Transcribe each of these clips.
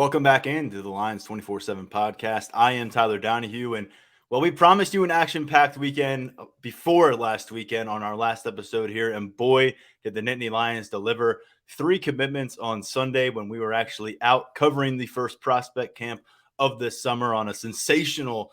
Welcome back into the Lions 24/7 podcast. I am Tyler Donohue, and we promised you an action-packed weekend before last weekend on our last episode here, and boy, did the Nittany Lions deliver 3 commitments on Sunday when we were actually out covering the first prospect camp of this summer on a sensational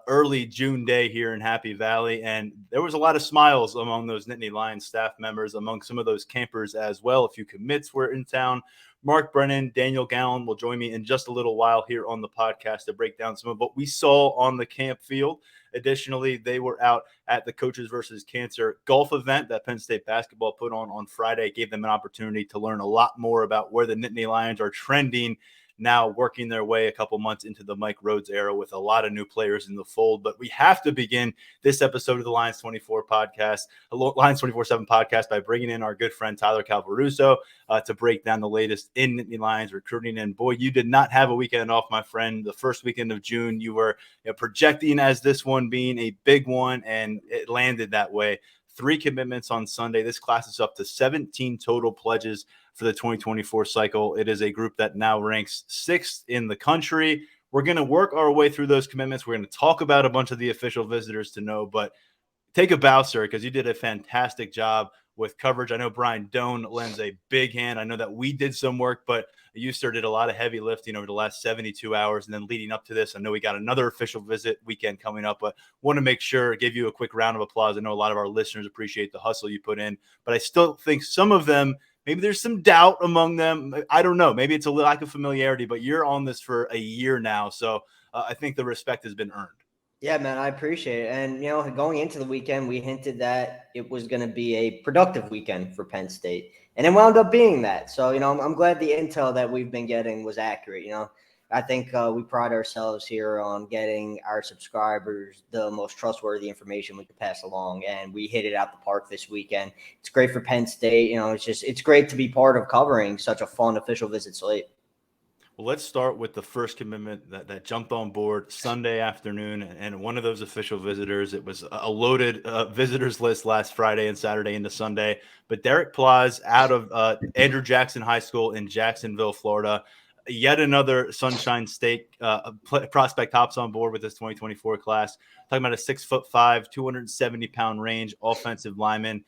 early June day here in Happy Valley, and there was a lot of smiles among those Nittany Lions staff members, among some of those campers as well. A few commits were in town. Mark Brennan, Daniel Gallen will join me in just a little while here on the podcast to break down some of what we saw on the camp field. Additionally, they were out at the Coaches versus Cancer golf event that Penn State basketball put on Friday. Gave them an opportunity to learn a lot more about where the Nittany Lions are trending now, working their way a couple months into the Mike Rhodes era with a lot of new players in the fold. But we have to begin this episode of the Lions 24 podcast, Lions 24/7 podcast, by bringing in our good friend Tyler Calvaruso to break down the latest in Nittany Lions recruiting. And boy, you did not have a weekend off, my friend. The first weekend of June, you were projecting as this one being a big one, and it landed that way. 3 commitments on Sunday. This class is up to 17 total pledges for the 2024 cycle. It is a group that now ranks 6th in the country. We're going to work our way through those commitments. We're going to talk about a bunch of the official visitors to know, but take a bow, sir, because you did a fantastic job with coverage. I know Brian Doan lends a big hand. I know that we did some work, but you, sir, did a lot of heavy lifting over the last 72 hours. And then leading up to this, I know we got another official visit weekend coming up, but want to make sure, give you a quick round of applause. I know a lot of our listeners appreciate the hustle you put in, but I still think some of them, maybe there's some doubt among them. I don't know. Maybe it's a lack of familiarity, but you're on this for a year now. So I think the respect has been earned. Yeah, man, I appreciate it. And, going into the weekend, we hinted that it was going to be a productive weekend for Penn State. And it wound up being that. So, I'm glad the intel that we've been getting was accurate. I think we pride ourselves here on getting our subscribers the most trustworthy information we could pass along. And we hit it out the park this weekend. It's great for Penn State. It's great to be part of covering such a fun official visit slate. Well, let's start with the first commitment that jumped on board Sunday afternoon, and one of those official visitors. It was a loaded visitors list last Friday and Saturday into Sunday. But Derek Plaz out of Andrew Jackson High School in Jacksonville, Florida. Yet another Sunshine State prospect hops on board with this 2024 class. Talking about a 6'5", 270-pound range offensive lineman.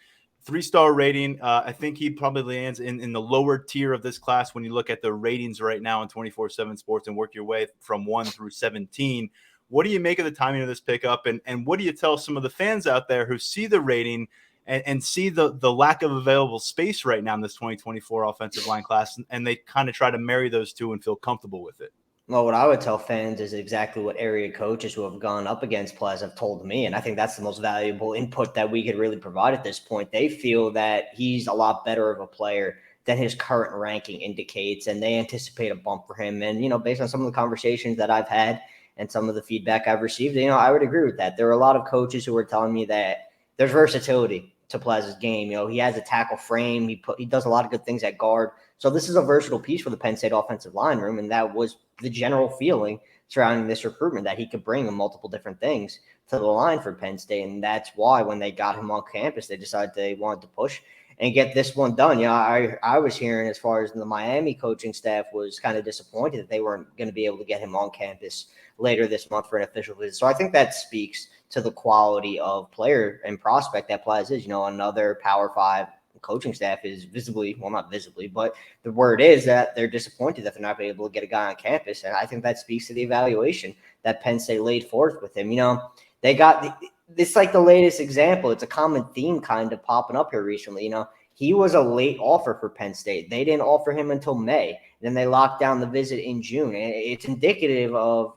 3-star rating. I think he probably lands in the lower tier of this class when you look at the ratings right now on 24/7 Sports and work your way from 1 through 17. What do you make of the timing of this pickup? And what do you tell some of the fans out there who see the rating and see the lack of available space right now in this 2024 offensive line class, and they kind of try to marry those two and feel comfortable with it? Well, what I would tell fans is exactly what area coaches who have gone up against Plaz have told me. And I think that's the most valuable input that we could really provide at this point. They feel that he's a lot better of a player than his current ranking indicates, and they anticipate a bump for him. And, based on some of the conversations that I've had and some of the feedback I've received, I would agree with that. There are a lot of coaches who are telling me that there's versatility to Plaz's game. He has a tackle frame. He does a lot of good things at guard. So this is a versatile piece for the Penn State offensive line room, and that was the general feeling surrounding this recruitment, that he could bring multiple different things to the line for Penn State. And that's why when they got him on campus, they decided they wanted to push and get this one done. I was hearing as far as the Miami coaching staff was kind of disappointed that they weren't going to be able to get him on campus later this month for an official visit. So I think that speaks to the quality of player and prospect that Plaz is. Another Power 5 coaching staff is visibly, well, not visibly, but the word is that they're disappointed that they're not able to get a guy on campus. And I think that speaks to the evaluation that Penn State laid forth with him. They got this like the latest example. It's a common theme kind of popping up here recently. He was a late offer for Penn State. They didn't offer him until May. Then they locked down the visit in June. And it's indicative of,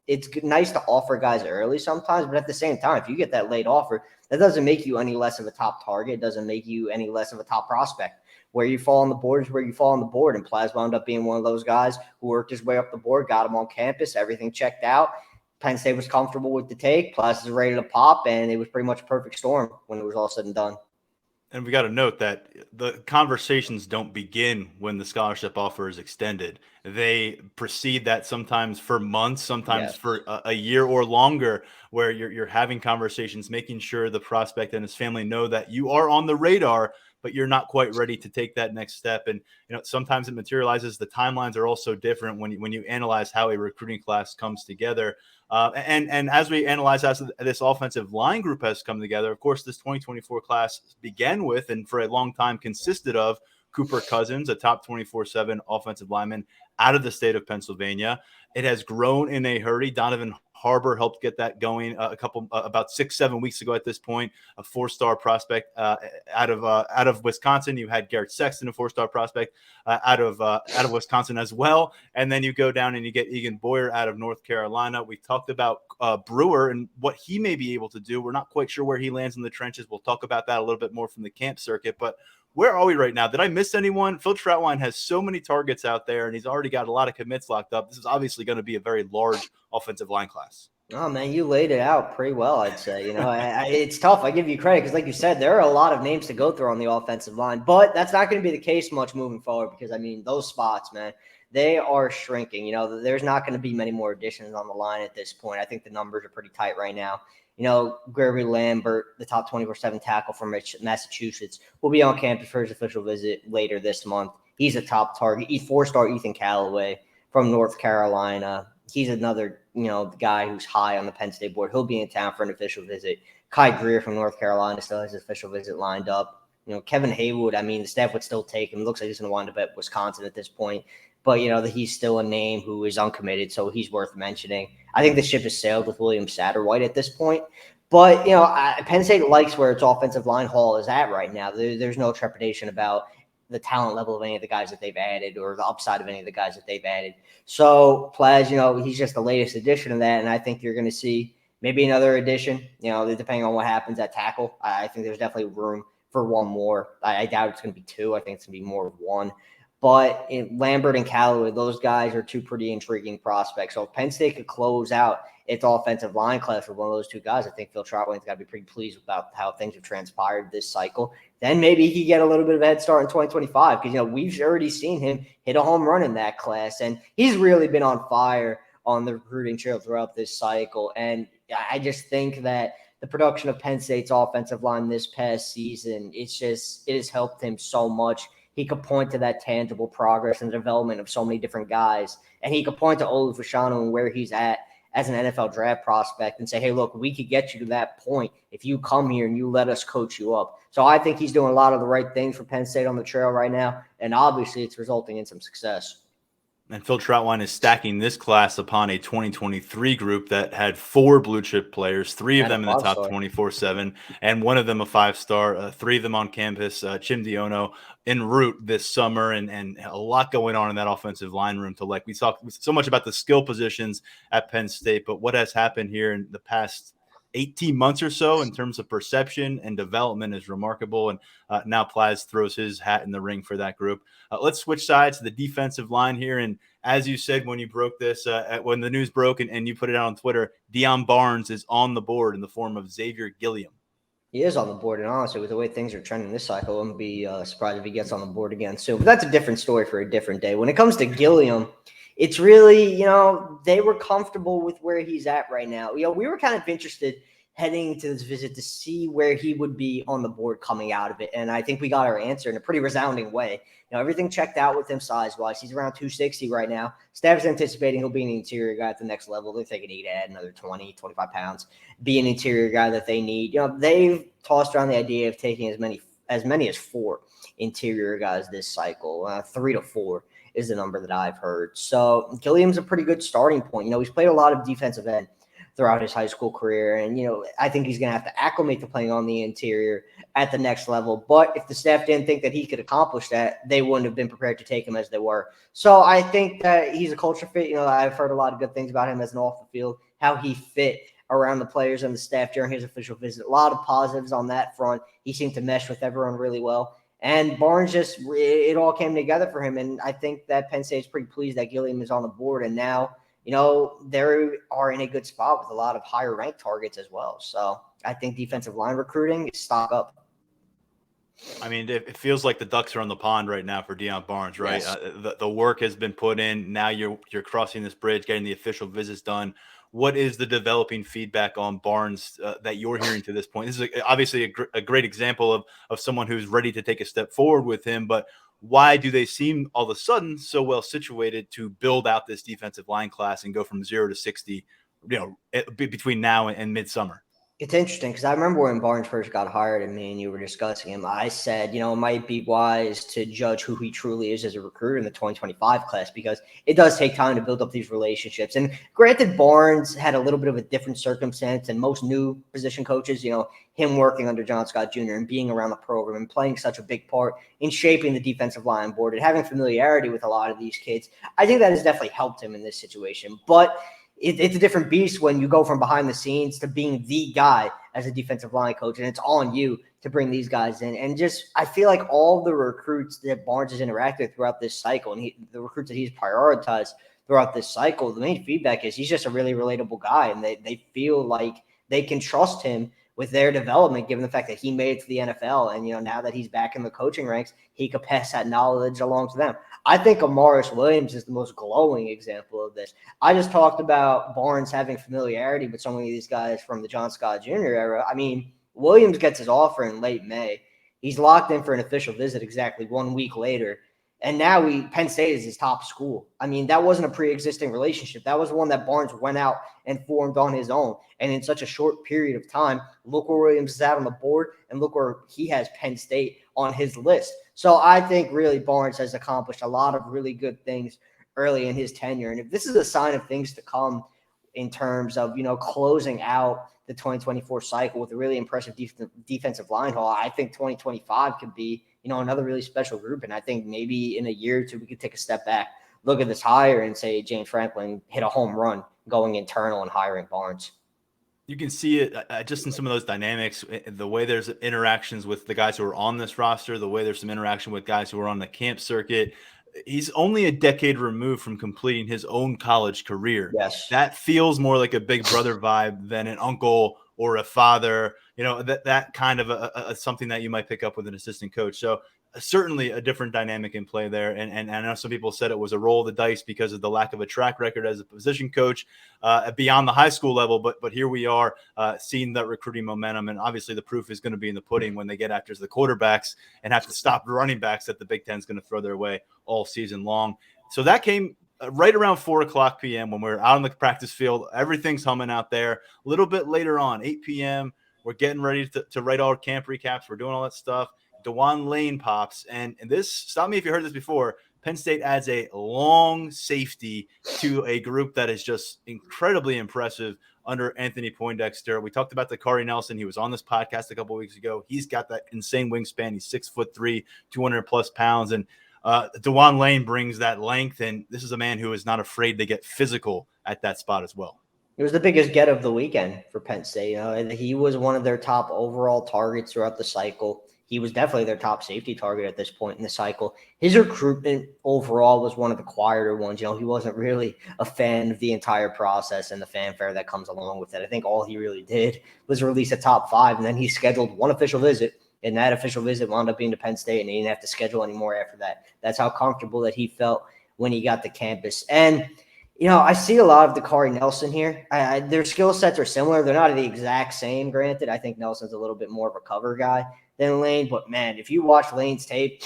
it's nice to offer guys early sometimes, but at the same time, if you get that late offer, that doesn't make you any less of a top target. It doesn't make you any less of a top prospect. Where you fall on the board is where you fall on the board. And Plaz wound up being one of those guys who worked his way up the board, got him on campus, everything checked out. Penn State was comfortable with the take. Plaz is ready to pop, and it was pretty much a perfect storm when it was all said and done. And we got to note that the conversations don't begin when the scholarship offer is extended. They precede that sometimes for months, sometimes for a year or longer, where you're having conversations, making sure the prospect and his family know that you are on the radar but you're not quite ready to take that next step. And sometimes it materializes. The timelines are also different when you analyze how a recruiting class comes together. And as we analyze how this offensive line group has come together, of course, this 2024 class began with, and for a long time consisted of, Cooper Cousins, a top 24/7 offensive lineman out of the state of Pennsylvania. It has grown in a hurry. Donovan Harbor helped get that going about 6-7 weeks ago at this point, a 4-star prospect out of Wisconsin. You had Garrett Sexton, a 4-star prospect out of Wisconsin as well. And then you go down and you get Egan Boyer out of North Carolina. We talked about Brewer and what he may be able to do. We're not quite sure where he lands in the trenches. We'll talk about that a little bit more from the camp circuit, but where are we right now? Did I miss anyone? Phil Trautwein has so many targets out there, and he's already got a lot of commits locked up. This is obviously going to be a very large offensive line class. Oh, man, you laid it out pretty well, I'd say. It's tough. I give you credit because, like you said, there are a lot of names to go through on the offensive line. But that's not going to be the case much moving forward because, those spots, man, they are shrinking. There's not going to be many more additions on the line at this point. I think the numbers are pretty tight right now. Gregory Lambert, the top 24/7 tackle from Massachusetts, will be on campus for his official visit later this month. He's a top target. 4-star Ethan Callaway from North Carolina. He's another, guy who's high on the Penn State board. He'll be in town for an official visit. Kai Greer from North Carolina still has his official visit lined up. Kevin Haywood, the staff would still take him. It looks like he's going to wind up at Wisconsin at this point. But, he's still a name who is uncommitted, so he's worth mentioning. I think the ship has sailed with William Satterwhite at this point. But, Penn State likes where its offensive line haul is at right now. There's no trepidation about the talent level of any of the guys that they've added or the upside of any of the guys that they've added. So, Plaz, he's just the latest addition of that, and I think you're going to see maybe another addition, depending on what happens at tackle. I think there's definitely room for one more. I doubt it's going to be two. I think it's going to be more of one. But Lambert and Callaway, those guys are two pretty intriguing prospects. So if Penn State could close out its offensive line class with one of those two guys, I think Phil Trautwein's got to be pretty pleased about how things have transpired this cycle. Then maybe he get a little bit of a head start in 2025 because, we've already seen him hit a home run in that class. And he's really been on fire on the recruiting trail throughout this cycle. And I just think that the production of Penn State's offensive line this past season, it has helped him so much. He could point to that tangible progress and the development of so many different guys. And he could point to Olu Fashanu and where he's at as an NFL draft prospect and say, hey, look, we could get you to that point if you come here and you let us coach you up. So I think he's doing a lot of the right things for Penn State on the trail right now. And obviously it's resulting in some success. And Phil Trautwein is stacking this class upon a 2023 group that had 4 blue chip players, 3 of them in the top 24/7, and one of them a 5-star, 3 of them on campus, Chim Diono en route this summer, and a lot going on in that offensive line room to like. We talked so much about the skill positions at Penn State, but what has happened here in the past 18 months or so in terms of perception and development is remarkable. And now Plaz throws his hat in the ring for that group. Let's switch sides to the defensive line here. And as you said, when you broke this, when the news broke and you put it out on Twitter, Deion Barnes is on the board in the form of Xavier Gilliam. He is on the board, and honestly, with the way things are trending this cycle, I wouldn't be surprised if he gets on the board again soon. But that's a different story for a different day. When it comes to Gilliam, it's really, they were comfortable with where he's at right now. We were kind of interested heading into this visit to see where he would be on the board coming out of it. And I think we got our answer in a pretty resounding way. Everything checked out with him size-wise. He's around 260 right now. Staff's anticipating he'll be an interior guy at the next level. They're thinking he'd add another 20, 25 pounds, be an interior guy that they need. They've tossed around the idea of taking as many as 4 interior guys this cycle. 3 to 4 is the number that I've heard. So Gilliam's a pretty good starting point. He's played a lot of defensive end throughout his high school career. And, I think he's going to have to acclimate to playing on the interior at the next level. But if the staff didn't think that he could accomplish that, they wouldn't have been prepared to take him as they were. So I think that he's a culture fit. I've heard a lot of good things about him as an off the field, how he fit around the players and the staff during his official visit. A lot of positives on that front. He seemed to mesh with everyone really well. And Barnes it all came together for him. And I think that Penn State's pretty pleased that Gilliam is on the board. And now, they are in a good spot with a lot of higher ranked targets as well. So I think defensive line recruiting is stock up. I mean, it feels like the ducks are on the pond right now for Deion Barnes, right? Yes. The work has been put in. Now you're crossing this bridge, getting the official visits done. What is the developing feedback on Barnes that you're hearing to this point? This is obviously a great example of someone who's ready to take a step forward with him, but why do they seem all of a sudden so well situated to build out this defensive line class and go from 0 to 60, between now and midsummer? It's interesting because I remember when Barnes first got hired and me and you were discussing him, I said, it might be wise to judge who he truly is as a recruiter in the 2025 class because it does take time to build up these relationships. And granted, Barnes had a little bit of a different circumstance than most new position coaches, him working under John Scott Jr. and being around the program and playing such a big part in shaping the defensive line board and having familiarity with a lot of these kids. I think that has definitely helped him in this situation. But it's a different beast when you go from behind the scenes to being the guy as a defensive line coach, and it's on you to bring these guys in. And I feel like all the recruits that Barnes has interacted with throughout this cycle, and the recruits that he's prioritized throughout this cycle, the main feedback is he's just a really relatable guy, and they feel like they can trust him with their development, given the fact that he made it to the NFL. And, now that he's back in the coaching ranks, he could pass that knowledge along to them. I think Amaris Williams is the most glowing example of this. I just talked about Barnes having familiarity with so many of these guys from the John Scott Jr. era. I mean, Williams gets his offer in late May. He's locked in for an official visit exactly 1 week later. And now Penn State is his top school. I mean, that wasn't a pre-existing relationship. That was one that Barnes went out and formed on his own. And in such a short period of time, look where Williams is at on the board and look where he has Penn State on his list. So I think really Barnes has accomplished a lot of really good things early in his tenure. And if this is a sign of things to come in terms of, closing out the 2024 cycle with a really impressive defensive line haul, I think 2025 could be, another really special group. And I think maybe in a year or two, we could take a step back, look at this hire and say James Franklin hit a home run going internal and hiring Barnes. You can see it just in some of those dynamics, the way there's interactions with the guys who are on this roster, the way there's some interaction with guys who are on the camp circuit. He's only a decade removed from completing his own college career. Yes. That feels more like a big brother vibe than an uncle or a father, that kind of a something that you might pick up with an assistant coach. So certainly a different dynamic in play there. And I know some people said it was a roll of the dice because of the lack of a track record as a position coach beyond the high school level. But here we are seeing that recruiting momentum. And obviously the proof is going to be in the pudding when they get after the quarterbacks and have to stop the running backs that the Big Ten is going to throw their way all season long. So that came right around 4:00 p.m. when we're out on the practice field. Everything's humming out there. A little bit later on, 8 p.m., we're getting ready to write all our camp recaps. We're doing all that stuff. DeJuan Lane pops. And this, stop me if you heard this before, Penn State adds a long safety to a group that is just incredibly impressive under Anthony Poindexter. We talked about Dakari Nelson. He was on this podcast a couple of weeks ago. He's got that insane wingspan. He's 6'3", 200+ pounds. And DeJuan Lane brings that length. And this is a man who is not afraid to get physical at that spot as well. It was the biggest get of the weekend for Penn State. And he was one of their top overall targets throughout the cycle. He was definitely their top safety target at this point in the cycle. His recruitment overall was one of the quieter ones. He wasn't really a fan of the entire process and the fanfare that comes along with it. I think all he really did was release a top 5, and then he scheduled one official visit, and that official visit wound up being to Penn State, and he didn't have to schedule any more after that. That's how comfortable that he felt when he got to campus. And I see a lot of Dakari Nelson here. Their skill sets are similar. They're not the exact same, granted. I think Nelson's a little bit more of a cover guy than Lane. But, man, if you watch Lane's tape,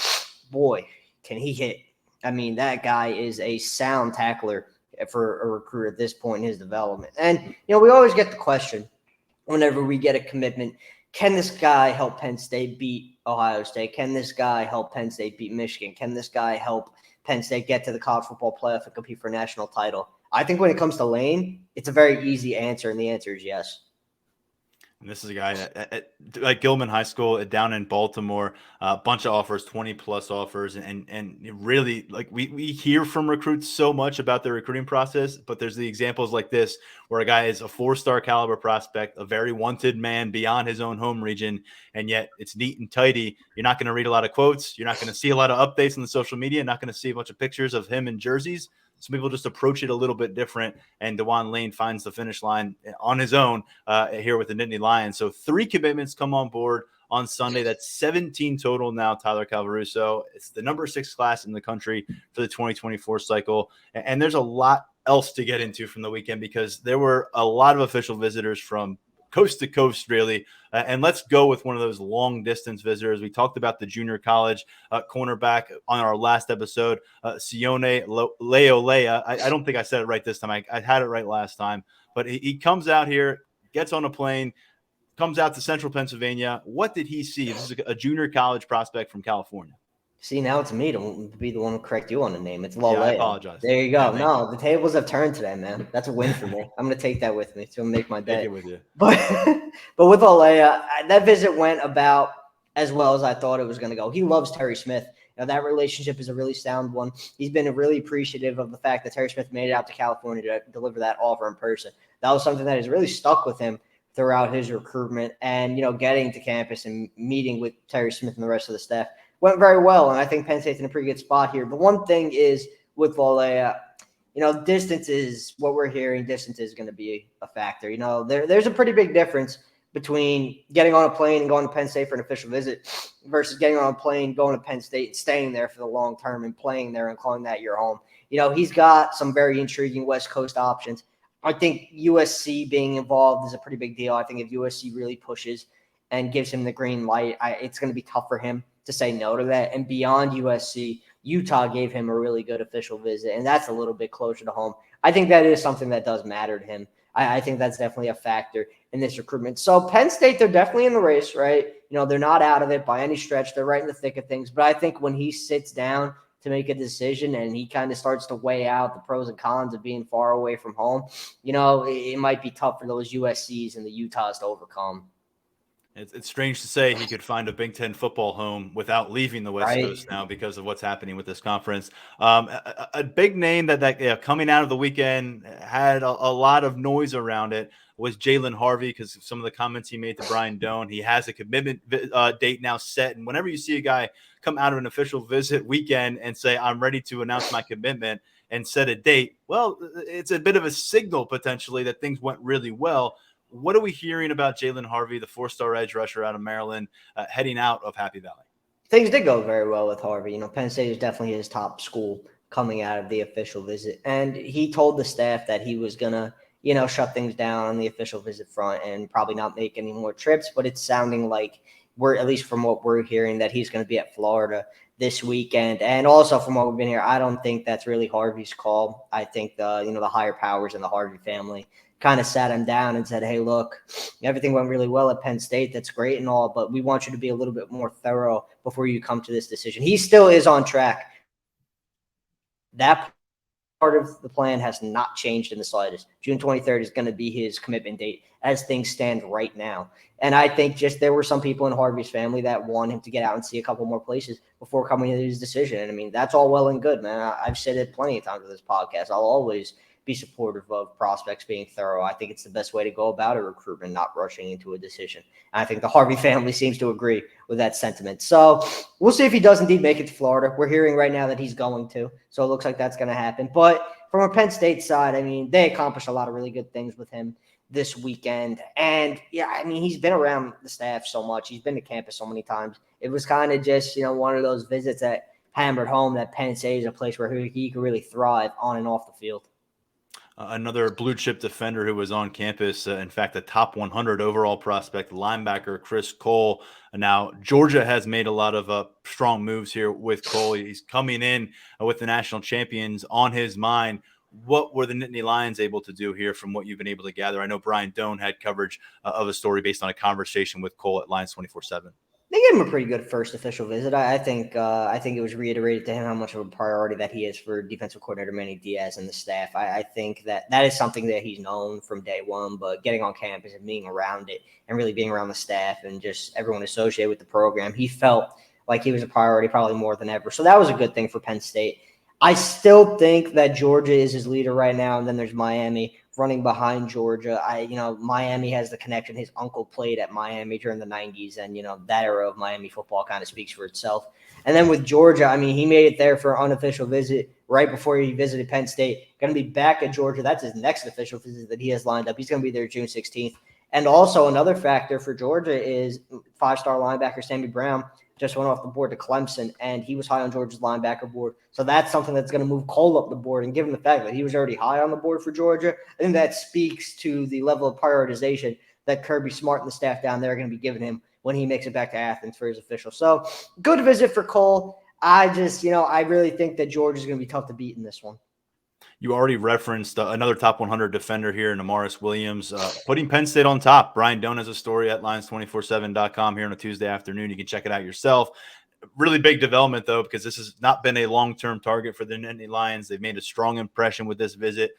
boy, can he hit. I mean, that guy is a sound tackler for a recruit at this point in his development. And, we always get the question whenever we get a commitment, can this guy help Penn State beat Ohio State? Can this guy help Penn State beat Michigan? Can this guy help Penn State get to the college football playoff and compete for a national title? I think when it comes to Lane, it's a very easy answer, and the answer is yes. And this is a guy at Gilman High School down in Baltimore, a bunch of offers, 20+ offers. And really, like we hear from recruits so much about their recruiting process, but there's the examples like this where a guy is a 4-star caliber prospect, a very wanted man beyond his own home region, and yet it's neat and tidy. You're not going to read a lot of quotes. You're not going to see a lot of updates on the social media, not going to see a bunch of pictures of him in jerseys. Some people just approach it a little bit different, and DeJuan Lane finds the finish line on his own here with the Nittany Lions. So 3 commitments come on board on Sunday. That's 17 total now, Tyler Calvaruso. It's the number 6 class in the country for the 2024 cycle. And there's a lot else to get into from the weekend because there were a lot of official visitors from coast to coast, really. And let's go with one of those long distance visitors. We talked about the junior college cornerback on our last episode, Sione Leolea. I don't think I said it right this time. I had it right last time. But he comes out here, gets on a plane, comes out to central Pennsylvania. What did he see? This is a junior college prospect from California. See, now it's me to be the one to correct you on the name. It's Lolea. Yeah, I apologize. There you go. No, the tables have turned today, man. That's a win for me. I'm going to take that with me. It's going to make my day. Take it with you. But with Lolea, that visit went about as well as I thought it was going to go. He loves Terry Smith. That relationship is a really sound one. He's been really appreciative of the fact that Terry Smith made it out to California to deliver that offer in person. That was something that has really stuck with him throughout his recruitment. And, getting to campus and meeting with Terry Smith and the rest of the staff went very well, and I think Penn State's in a pretty good spot here. The one thing is with Lolea, distance is what we're hearing. Distance is going to be a factor. There's a pretty big difference between getting on a plane and going to Penn State for an official visit versus getting on a plane, going to Penn State, and staying there for the long term and playing there and calling that your home. He's got some very intriguing West Coast options. I think USC being involved is a pretty big deal. I think if USC really pushes and gives him the green light, it's going to be tough for him to say no to that. And beyond USC, Utah gave him a really good official visit, and that's a little bit closer to home. I think that is something that does matter to him. I think that's definitely a factor in this recruitment. So Penn State, they're definitely in the race, right? They're not out of it by any stretch. They're right in the thick of things. But I think when he sits down to make a decision and he kind of starts to weigh out the pros and cons of being far away from home, it might be tough for those USCs and the Utahs to overcome. It's strange to say he could find a Big Ten football home without leaving the West Coast now because of what's happening with this conference. A big name that coming out of the weekend had a lot of noise around it was Jalen Harvey because of some of the comments he made to Brian Doan. He has a commitment date now set. And whenever you see a guy come out of an official visit weekend and say, I'm ready to announce my commitment and set a date, well, it's a bit of a signal potentially that things went really well. What are we hearing about Jalen Harvey, the 4-star edge rusher out of Maryland, heading out of Happy Valley? Things did go very well with Harvey. Penn State is definitely his top school coming out of the official visit. And he told the staff that he was going to, shut things down on the official visit front and probably not make any more trips. But it's sounding like at least from what we're hearing, that he's going to be at Florida this weekend. And also from what we've been here, I don't think that's really Harvey's call. I think the higher powers in the Harvey family kind of sat him down and said, hey, look, everything went really well at Penn State. That's great and all, but we want you to be a little bit more thorough before you come to this decision. He still is on track. That part of the plan has not changed in the slightest. June 23rd is going to be his commitment date as things stand right now. And I think there were some people in Harvey's family that want him to get out and see a couple more places before coming to his decision. And I mean, that's all well and good, man. I've said it plenty of times with this podcast. I'll always be supportive of prospects being thorough. I think it's the best way to go about a recruitment, not rushing into a decision. And I think the Harvey family seems to agree with that sentiment. So we'll see if he does indeed make it to Florida. We're hearing right now that he's going to. So it looks like that's going to happen. But from a Penn State side, I mean, they accomplished a lot of really good things with him this weekend. And, yeah, I mean, he's been around the staff so much. He's been to campus so many times. It was kind of just, one of those visits that hammered home that Penn State is a place where he could really thrive on and off the field. Another blue chip defender who was on campus, in fact, a top 100 overall prospect, linebacker Chris Cole. Now, Georgia has made a lot of strong moves here with Cole. He's coming in with the national champions on his mind. What were the Nittany Lions able to do here from what you've been able to gather? I know Brian Doan had coverage of a story based on a conversation with Cole at Lions 24/7. They gave him a pretty good first official visit. I think it was reiterated to him how much of a priority that he is for defensive coordinator Manny Diaz and the staff. I think that is something that he's known from day one, but getting on campus and being around it and really being around the staff and just everyone associated with the program, he felt like he was a priority probably more than ever. So that was a good thing for Penn State. I still think that Georgia is his leader right now, and then there's Miami running behind Georgia. Miami has the connection. His uncle played at Miami during the 90s, and, that era of Miami football kind of speaks for itself. And then with Georgia, I mean, he made it there for an unofficial visit right before he visited Penn State. Going to be back at Georgia. That's his next official visit that he has lined up. He's going to be there June 16th. And also another factor for Georgia is 5-star linebacker Sammy Brown just went off the board to Clemson, and he was high on Georgia's linebacker board. So that's something that's going to move Cole up the board. And given the fact that he was already high on the board for Georgia, I think that speaks to the level of prioritization that Kirby Smart and the staff down there are going to be giving him when he makes it back to Athens for his official. So good visit for Cole. I really think that Georgia's going to be tough to beat in this one. You already referenced another top 100 defender here in Amaris Williams, putting Penn State on top. Brian Doan has a story at lions247.com here on a Tuesday afternoon. You can check it out yourself. Really big development, though, because this has not been a long-term target for the Nittany Lions. They've made a strong impression with this visit.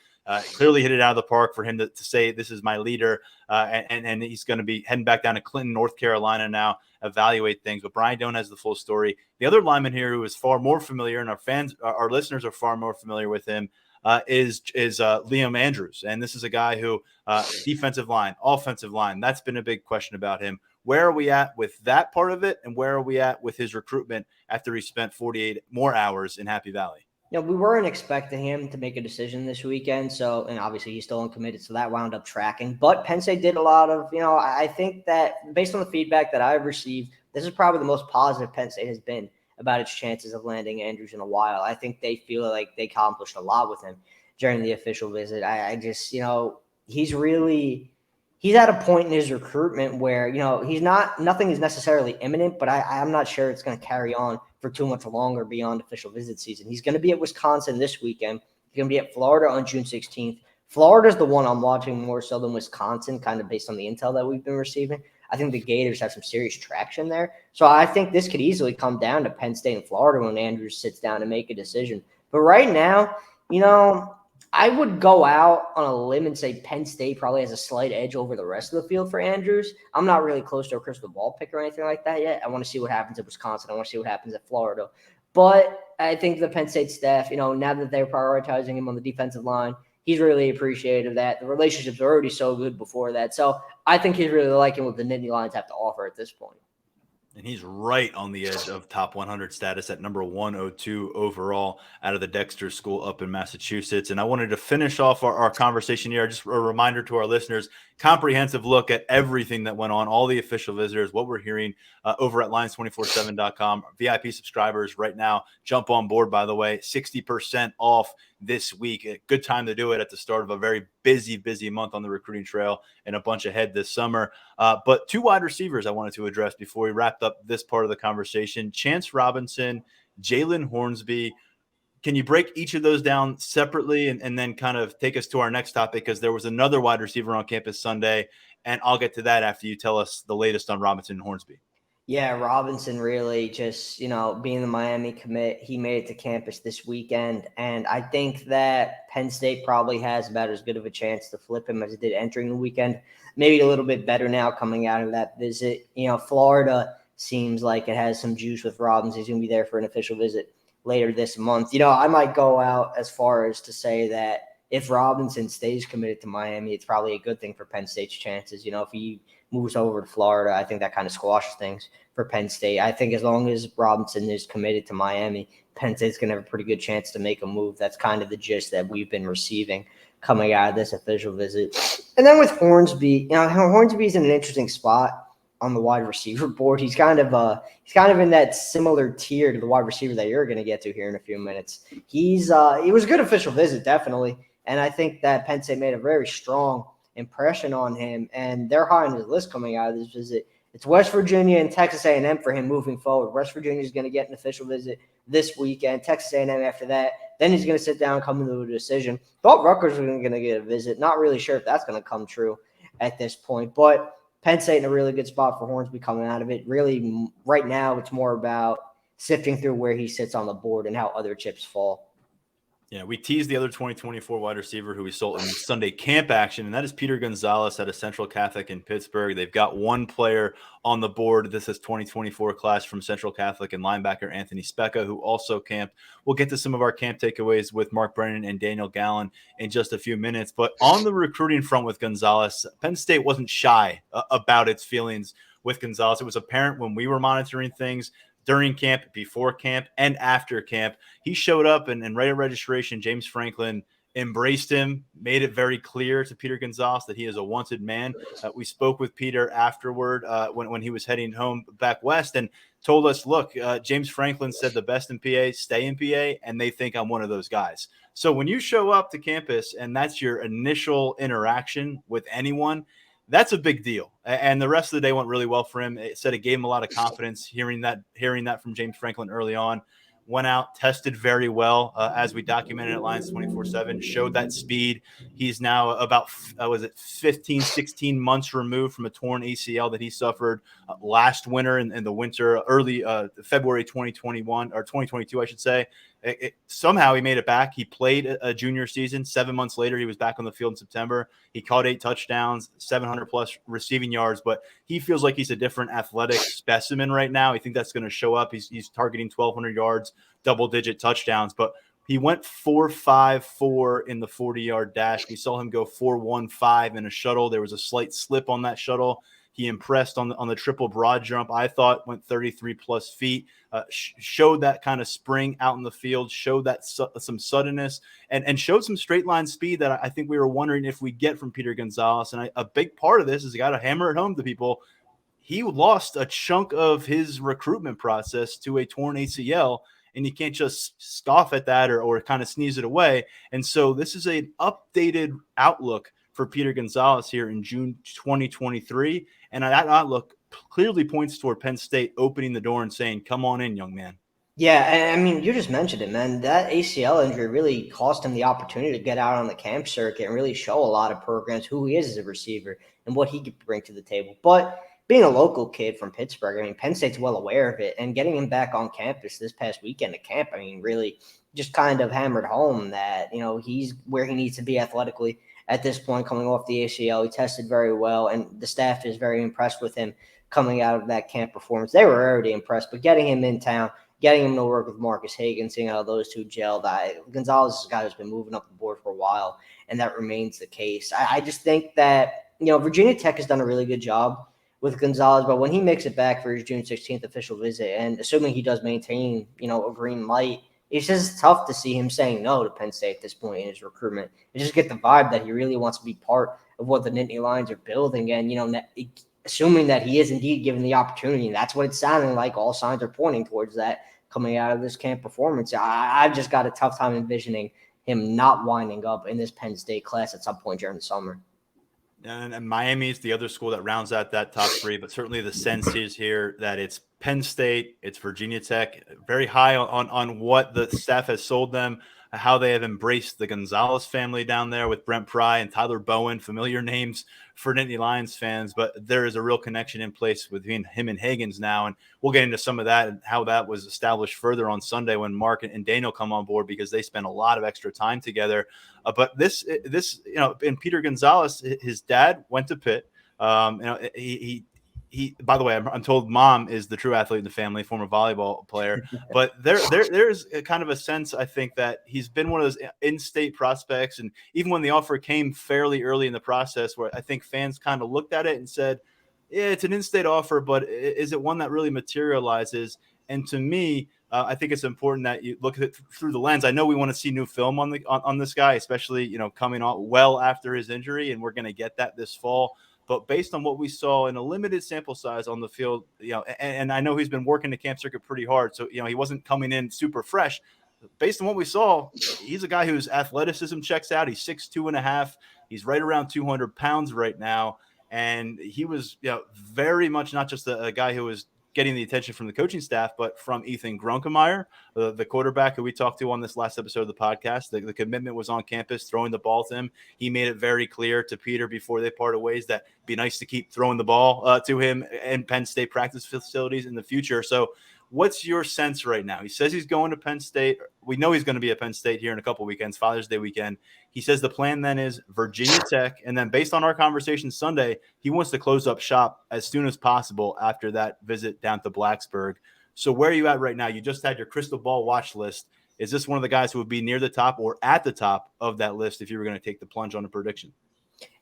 Clearly hit it out of the park for him to say, this is my leader, and he's going to be heading back down to Clinton, North Carolina now, evaluate things. But Brian Doan has the full story. The other lineman here who is far more familiar, and our listeners are far more familiar with him, is Liam Andrews. And this is a guy who defensive line, offensive line, that's been a big question about him. Where are we at with that part of it? And where are we at with his recruitment after he spent 48 more hours in Happy Valley? We weren't expecting him to make a decision this weekend. So, and obviously he's still uncommitted. So that wound up tracking. But Penn State did a lot of, I think that based on the feedback that I've received, this is probably the most positive Penn State has been about its chances of landing Andrews in a while. I think they feel like they accomplished a lot with him during the official visit. I just, he's at a point in his recruitment where, nothing is necessarily imminent, but I'm not sure it's going to carry on for too much longer beyond official visit season. He's going to be at Wisconsin this weekend. He's going to be at Florida on June 16th. Florida's the one I'm watching more so than Wisconsin, kind of based on the intel that we've been receiving. I think the Gators have some serious traction there. So I think this could easily come down to Penn State and Florida when Andrews sits down and make a decision. But right now, I would go out on a limb and say Penn State probably has a slight edge over the rest of the field for Andrews. I'm not really close to a crystal ball pick or anything like that yet. I want to see what happens at Wisconsin. I want to see what happens at Florida. But I think the Penn State staff, now that they're prioritizing him on the defensive line, he's really appreciative of that. The relationships are already so good before that. So I think he's really liking what the Nittany Lions have to offer at this point. And he's right on the edge of top 100 status at number 102 overall out of the Dexter School up in Massachusetts. And I wanted to finish off our conversation here. Just a reminder to our listeners, comprehensive look at everything that went on, all the official visitors, what we're hearing over at lions247.com. VIP subscribers right now, jump on board, by the way, 60% off this week. A good time to do it at the start of a very busy month on the recruiting trail and a bunch ahead this summer. But two wide receivers I wanted to address before we wrapped up this part of the conversation. Chance Robinson, Jalen Hornsby. Can you break each of those down separately and then kind of take us to our next topic? Because there was another wide receiver on campus Sunday, and I'll get to that after you tell us the latest on Robinson and Hornsby. Yeah, Robinson really just, being the Miami commit, he made it to campus this weekend. And I think that Penn State probably has about as good of a chance to flip him as it did entering the weekend. Maybe a little bit better now coming out of that visit. Florida seems like it has some juice with Robinson. He's going to be there for an official visit later this month. I might go out as far as to say that if Robinson stays committed to Miami, it's probably a good thing for Penn State's chances. If he moves over to Florida, I think that kind of squashes things for Penn State. I think as long as Robinson is committed to Miami, Penn State's going to have a pretty good chance to make a move. That's kind of the gist that we've been receiving coming out of this official visit. And then with Hornsby, Hornsby's in an interesting spot on the wide receiver board. He's kind of in that similar tier to the wide receiver that you're going to get to here in a few minutes. He was a good official visit, definitely. And I think that Penn State made a very strong impression on him, and they're high on his list coming out of this visit. It's West Virginia and Texas A&M for him moving forward. West Virginia is going to get an official visit this weekend. Texas A&M after that. Then he's going to sit down and come into a decision. Thought Rutgers was going to get a visit. Not really sure if that's going to come true at this point. But Penn State in a really good spot for Hornsby coming out of it. Really, right now, it's more about sifting through where he sits on the board and how other chips fall. Yeah, we teased the other 2024 wide receiver who we sold in Sunday camp action, and that is Peter Gonzalez out of Central Catholic in Pittsburgh. They've got one player on the board. This is 2024 class from Central Catholic and linebacker Anthony Specca, who also camped. We'll get to some of our camp takeaways with Mark Brennan and Daniel Gallen in just a few minutes. But on the recruiting front with Gonzalez, Penn State wasn't shy about its feelings with Gonzalez. It was apparent when we were monitoring things during camp, before camp, and after camp. He showed up and right at registration, James Franklin embraced him, made it very clear to Peter Gonzalez that he is a wanted man. We spoke with Peter afterward when he was heading home back west and told us, look, James Franklin said the best in PA stay in PA, and they think I'm one of those guys. So when you show up to campus and that's your initial interaction with anyone, that's a big deal. And the rest of the day went really well for him. It said it gave him a lot of confidence hearing that from James Franklin early on. Went out, tested very well, as we documented at Lions 24/7, showed that speed. He's now about, 15, 16 months removed from a torn ACL that he suffered last winter in the winter, early February 2021 or 2022, I should say. Somehow he made it back. He played a junior season. 7 months later, he was back on the field in September. He caught 8 touchdowns, 700 plus receiving yards, but he feels like he's a different athletic specimen right now. I think that's going to show up. He's targeting 1,200 yards, double-digit touchdowns, but he went 4.54 in the 40-yard dash. We saw him go 4.15 in a shuttle. There was a slight slip on that shuttle. He impressed on the triple broad jump. I thought went 33 plus feet, showed that kind of spring out in the field, showed that some suddenness, and showed some straight line speed that I think we were wondering if we get from Peter Gonzalez. And a big part of this is you got to hammer it home to people. He lost a chunk of his recruitment process to a torn ACL, and you can't just scoff at that or kind of sneeze it away. And so this is an updated outlook for Peter Gonzalez here in June 2023. And that outlook clearly points toward Penn State opening the door and saying, come on in, young man. Yeah, I mean, you just mentioned it, man. That ACL injury really cost him the opportunity to get out on the camp circuit and really show a lot of programs who he is as a receiver and what he could bring to the table. But being a local kid from Pittsburgh, I mean, Penn State's well aware of it. And getting him back on campus this past weekend at camp, I mean, really just kind of hammered home that, he's where he needs to be athletically at this point coming off the ACL. He tested very well, and the staff is very impressed with him coming out of that camp performance. They were already impressed, but getting him in town, getting him to work with Marcus Hagan, seeing how those two gelled. Gonzalez is a guy who's been moving up the board for a while, and that remains the case. I just think that, Virginia Tech has done a really good job with Gonzalez, but when he makes it back for his June 16th official visit, and assuming he does maintain, a green light, it's just tough to see him saying no to Penn State at this point in his recruitment. You just get the vibe that he really wants to be part of what the Nittany Lions are building. And, assuming that he is indeed given the opportunity, and that's what it's sounding like. All signs are pointing towards that coming out of this camp performance. I've just got a tough time envisioning him not winding up in this Penn State class at some point during the summer. And Miami is the other school that rounds out that top three, but certainly the sense is here that it's Penn State, it's Virginia Tech, very high on what the staff has sold them, how they have embraced the Gonzalez family down there with Brent Pry and Tyler Bowen, familiar names for Nittany Lions fans, but there is a real connection in place between him and Higgins now, and we'll get into some of that and how that was established further on Sunday when Mark and Daniel come on board because they spent a lot of extra time together. But this, and Peter Gonzalez, his dad went to Pitt. He, by the way, I'm told mom is the true athlete in the family, former volleyball player. But there's a kind of a sense, I think, that he's been one of those in-state prospects. And even when the offer came fairly early in the process, where I think fans kind of looked at it and said, yeah, it's an in-state offer, but is it one that really materializes? And to me, I think it's important that you look at it through the lens. I know we want to see new film on this guy, especially, coming on well after his injury, and we're going to get that this fall. But based on what we saw in a limited sample size on the field, and I know he's been working the camp circuit pretty hard, so, he wasn't coming in super fresh. Based on what we saw, he's a guy whose athleticism checks out. He's 6'2.5". He's right around 200 pounds right now. And he was, very much not just a guy who was getting the attention from the coaching staff, but from Ethan Grunkemeyer, the quarterback who we talked to on this last episode of the podcast. The commitment was on campus, throwing the ball to him. He made it very clear to Peter before they parted ways that it'd be nice to keep throwing the ball to him in Penn State practice facilities in the future. So what's your sense right now? He says he's going to Penn State. We know he's going to be at Penn State here in a couple of weekends, Father's Day weekend. He says the plan then is Virginia Tech. And then based on our conversation Sunday, he wants to close up shop as soon as possible after that visit down to Blacksburg. So where are you at right now? You just had your crystal ball watch list. Is this one of the guys who would be near the top or at the top of that list if you were going to take the plunge on a prediction?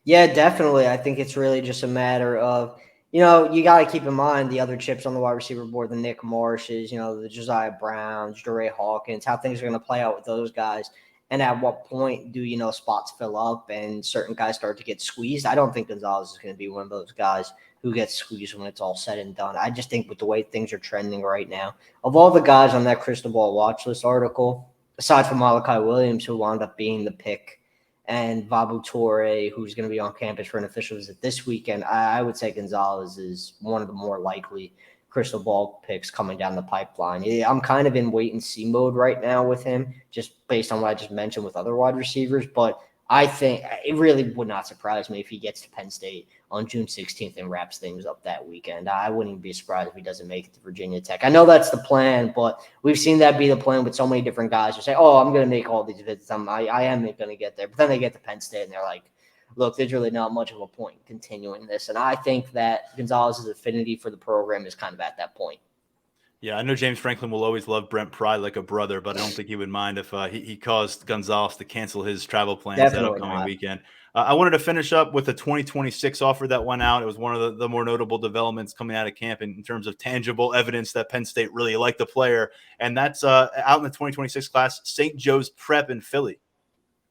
Yeah, definitely. I think it's really just a matter of, you got to keep in mind the other chips on the wide receiver board, the Nick Marshes, the Josiah Browns, DeRay Hawkins, how things are going to play out with those guys And at what point do, spots fill up and certain guys start to get squeezed? I don't think Gonzalez is going to be one of those guys who gets squeezed when it's all said and done. I just think with the way things are trending right now, of all the guys on that Crystal Ball watch list article, aside from Malachi Williams, who wound up being the pick, and Vabu Toure, who's going to be on campus for an official visit this weekend, I would say Gonzalez is one of the more likely crystal ball picks coming down the pipeline. I'm kind of in wait and see mode right now with him, just based on what I just mentioned with other wide receivers. But I think it really would not surprise me if he gets to Penn State on June 16th and wraps things up that weekend. I wouldn't be surprised if he doesn't make it to Virginia Tech. I know that's the plan, but we've seen that be the plan with so many different guys who say, oh, I'm going to make all these visits. I am going to get there. But then they get to Penn State and they're like, look, there's really not much of a point in continuing this. And I think that Gonzalez's affinity for the program is kind of at that point. Yeah, I know James Franklin will always love Brent Pry like a brother, but I don't think he would mind if he caused Gonzalez to cancel his travel plans that upcoming weekend. I wanted to finish up with a 2026 offer that went out. It was one of the more notable developments coming out of camp in terms of tangible evidence that Penn State really liked the player. And that's out in the 2026 class, St. Joe's Prep in Philly.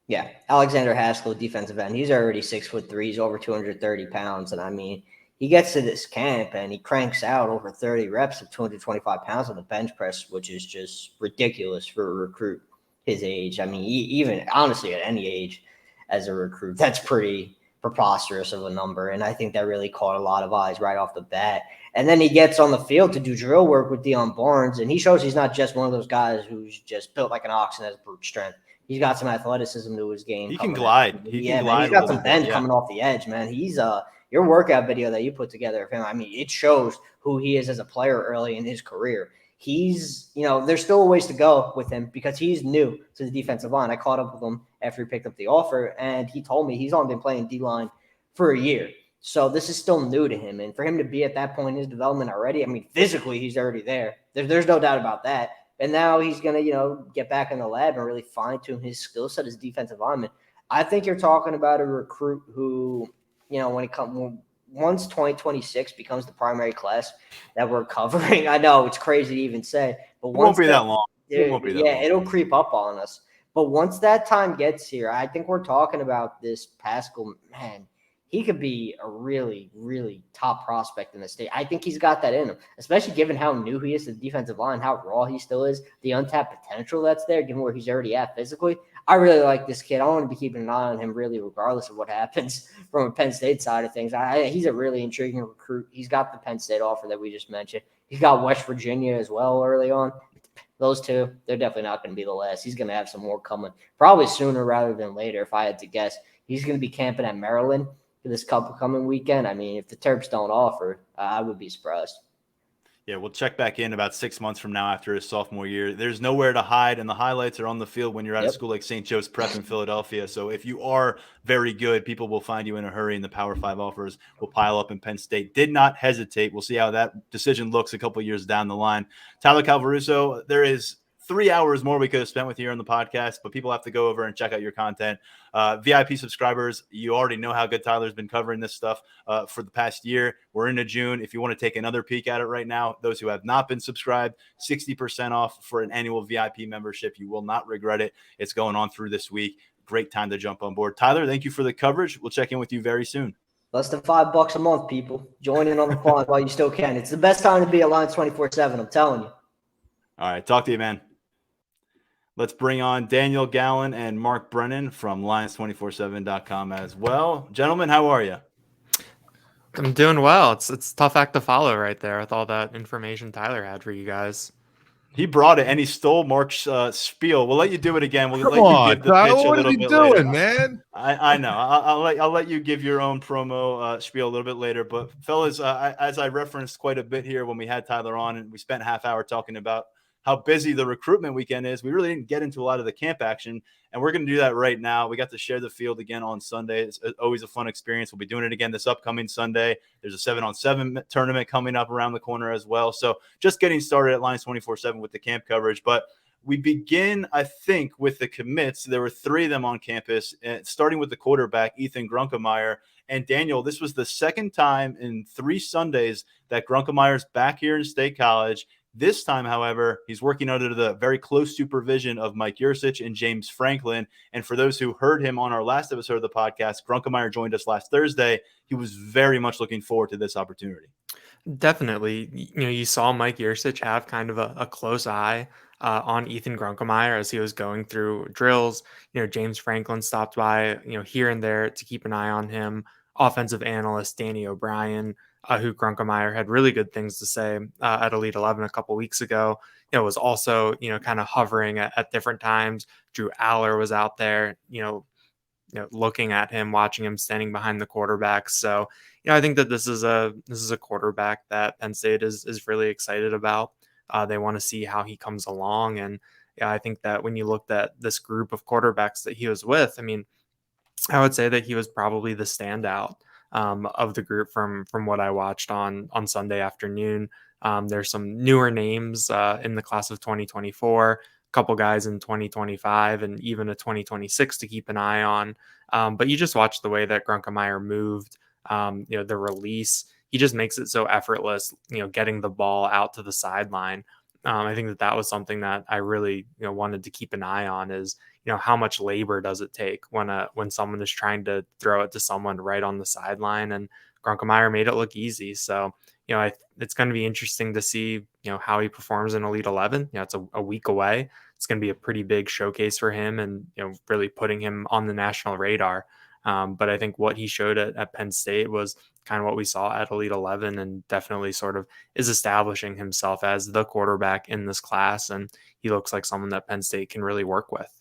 Yeah, Alexander Haskell, defensive end. He's already 6'3". He's over 230 pounds. And I mean, he gets to this camp and he cranks out over 30 reps of 225 pounds on the bench press, which is just ridiculous for a recruit his age. I mean, even honestly at any age as a recruit, that's pretty preposterous of a number. And I think that really caught a lot of eyes right off the bat. And then he gets on the field to do drill work with Deion Barnes. And he shows he's not just one of those guys who's just built like an ox and has brute strength. He's got some athleticism to his game. He can glide. He's got some bend coming off the edge, man. He's your workout video that you put together of him. I mean, it shows who he is as a player early in his career. He's, there's still a ways to go with him because he's new to the defensive line. I caught up with him after he picked up the offer, and he told me he's only been playing D-line for a year. So this is still new to him. And for him to be at that point in his development already, I mean, physically he's already there. There's no doubt about that. And now he's going to, get back in the lab and really fine-tune his skill set as defensive lineman. I think you're talking about a recruit who, once 2026 becomes the primary class that we're covering, I know it's crazy to even say, but it won't be that long. It'll creep up on us. But once that time gets here, I think we're talking about this Pascal, man. He could be a really, really top prospect in the state. I think he's got that in him, especially given how new he is to the defensive line, how raw he still is, the untapped potential that's there, given where he's already at physically. I really like this kid. I want to be keeping an eye on him, really, regardless of what happens from a Penn State side of things. He's a really intriguing recruit. He's got the Penn State offer that we just mentioned. He's got West Virginia as well early on. Those two, they're definitely not going to be the last. He's going to have some more coming, probably sooner rather than later, if I had to guess. He's going to be camping at Maryland for this coming weekend. I mean, if the Terps don't offer, I would be surprised. Yeah, we'll check back in about 6 months from now after his sophomore year. There's nowhere to hide, and the highlights are on the field when you're at a school like St. Joe's Prep in Philadelphia. So if you are very good, people will find you in a hurry, and the Power 5 offers will pile up in Penn State. Did not hesitate. We'll see how that decision looks a couple years down the line. Tyler Calvaruso, there is 3 hours more we could have spent with you on the podcast, but people have to go over and check out your content. VIP subscribers, you already know how good Tyler's been covering this stuff for the past year. We're into June. If you want to take another peek at it right now, those who have not been subscribed, 60% off for an annual VIP membership. You will not regret it. It's going on through this week. Great time to jump on board. Tyler, thank you for the coverage. We'll check in with you very soon. Less than $5 a month, people. Join in on the fun while you still can. It's the best time to be at Lions 24/7. I'm telling you. All right. Talk to you, man. Let's bring on Daniel Gallen and Mark Brennan from Lions247.com as well. Gentlemen, how are you? I'm doing well. It's a tough act to follow right there with all that information Tyler had for you guys. He brought it and he stole Mark's spiel. We'll let you do it again. We'll Come let on, you give the Tyler, pitch a what little are you bit doing, later. man? I know. I'll let you give your own promo spiel a little bit later. But fellas, as I referenced quite a bit here when we had Tyler on, and we spent a half hour talking about how busy the recruitment weekend is, we really didn't get into a lot of the camp action, and we're going to do that right now. We got to share the field again on Sunday. It's always a fun experience. We'll be doing it again this upcoming Sunday. There's a 7-on-7 tournament coming up around the corner as well. So just getting started at Lions 24/7 with the camp coverage. But we begin, I think, with the commits. There were 3 of them on campus, starting with the quarterback, Ethan Grunkemeyer. And Daniel, this was the second time in 3 Sundays that Grunkemeier's back here in State College, This time, however, he's working under the very close supervision of Mike Yurcich and James Franklin. And for those who heard him on our last episode of the podcast, Grunkemeyer joined us last Thursday. He was very much looking forward to this opportunity. Definitely. You saw Mike Yurcich have kind of a close eye on Ethan Grunkemeyer as he was going through drills. James Franklin stopped by, here and there to keep an eye on him. Offensive analyst Danny O'Brien, who Grunkemeyer had really good things to say at Elite 11 a couple weeks ago, was also, kind of hovering at different times. Drew Aller was out there, looking at him, watching him standing behind the quarterback. So, I think that this is a quarterback that Penn State is really excited about. They want to see how he comes along. And I think that when you looked at this group of quarterbacks that he was with, I would say that he was probably the standout of the group from what I watched on Sunday afternoon. There's some newer names in the class of 2024, a couple guys in 2025, and even a 2026 to keep an eye on. But you just watch the way that Grunkemeyer moved, the release. He just makes it so effortless, getting the ball out to the sideline. I think that was something that I really, wanted to keep an eye on is, how much labor does it take when someone is trying to throw it to someone right on the sideline, and Grunkemeyer made it look easy. So, it's going to be interesting to see, how he performs in Elite 11. It's a week away. It's going to be a pretty big showcase for him and, really putting him on the national radar. But I think what he showed at Penn State was kind of what we saw at Elite 11 and definitely sort of is establishing himself as the quarterback in this class. And he looks like someone that Penn State can really work with.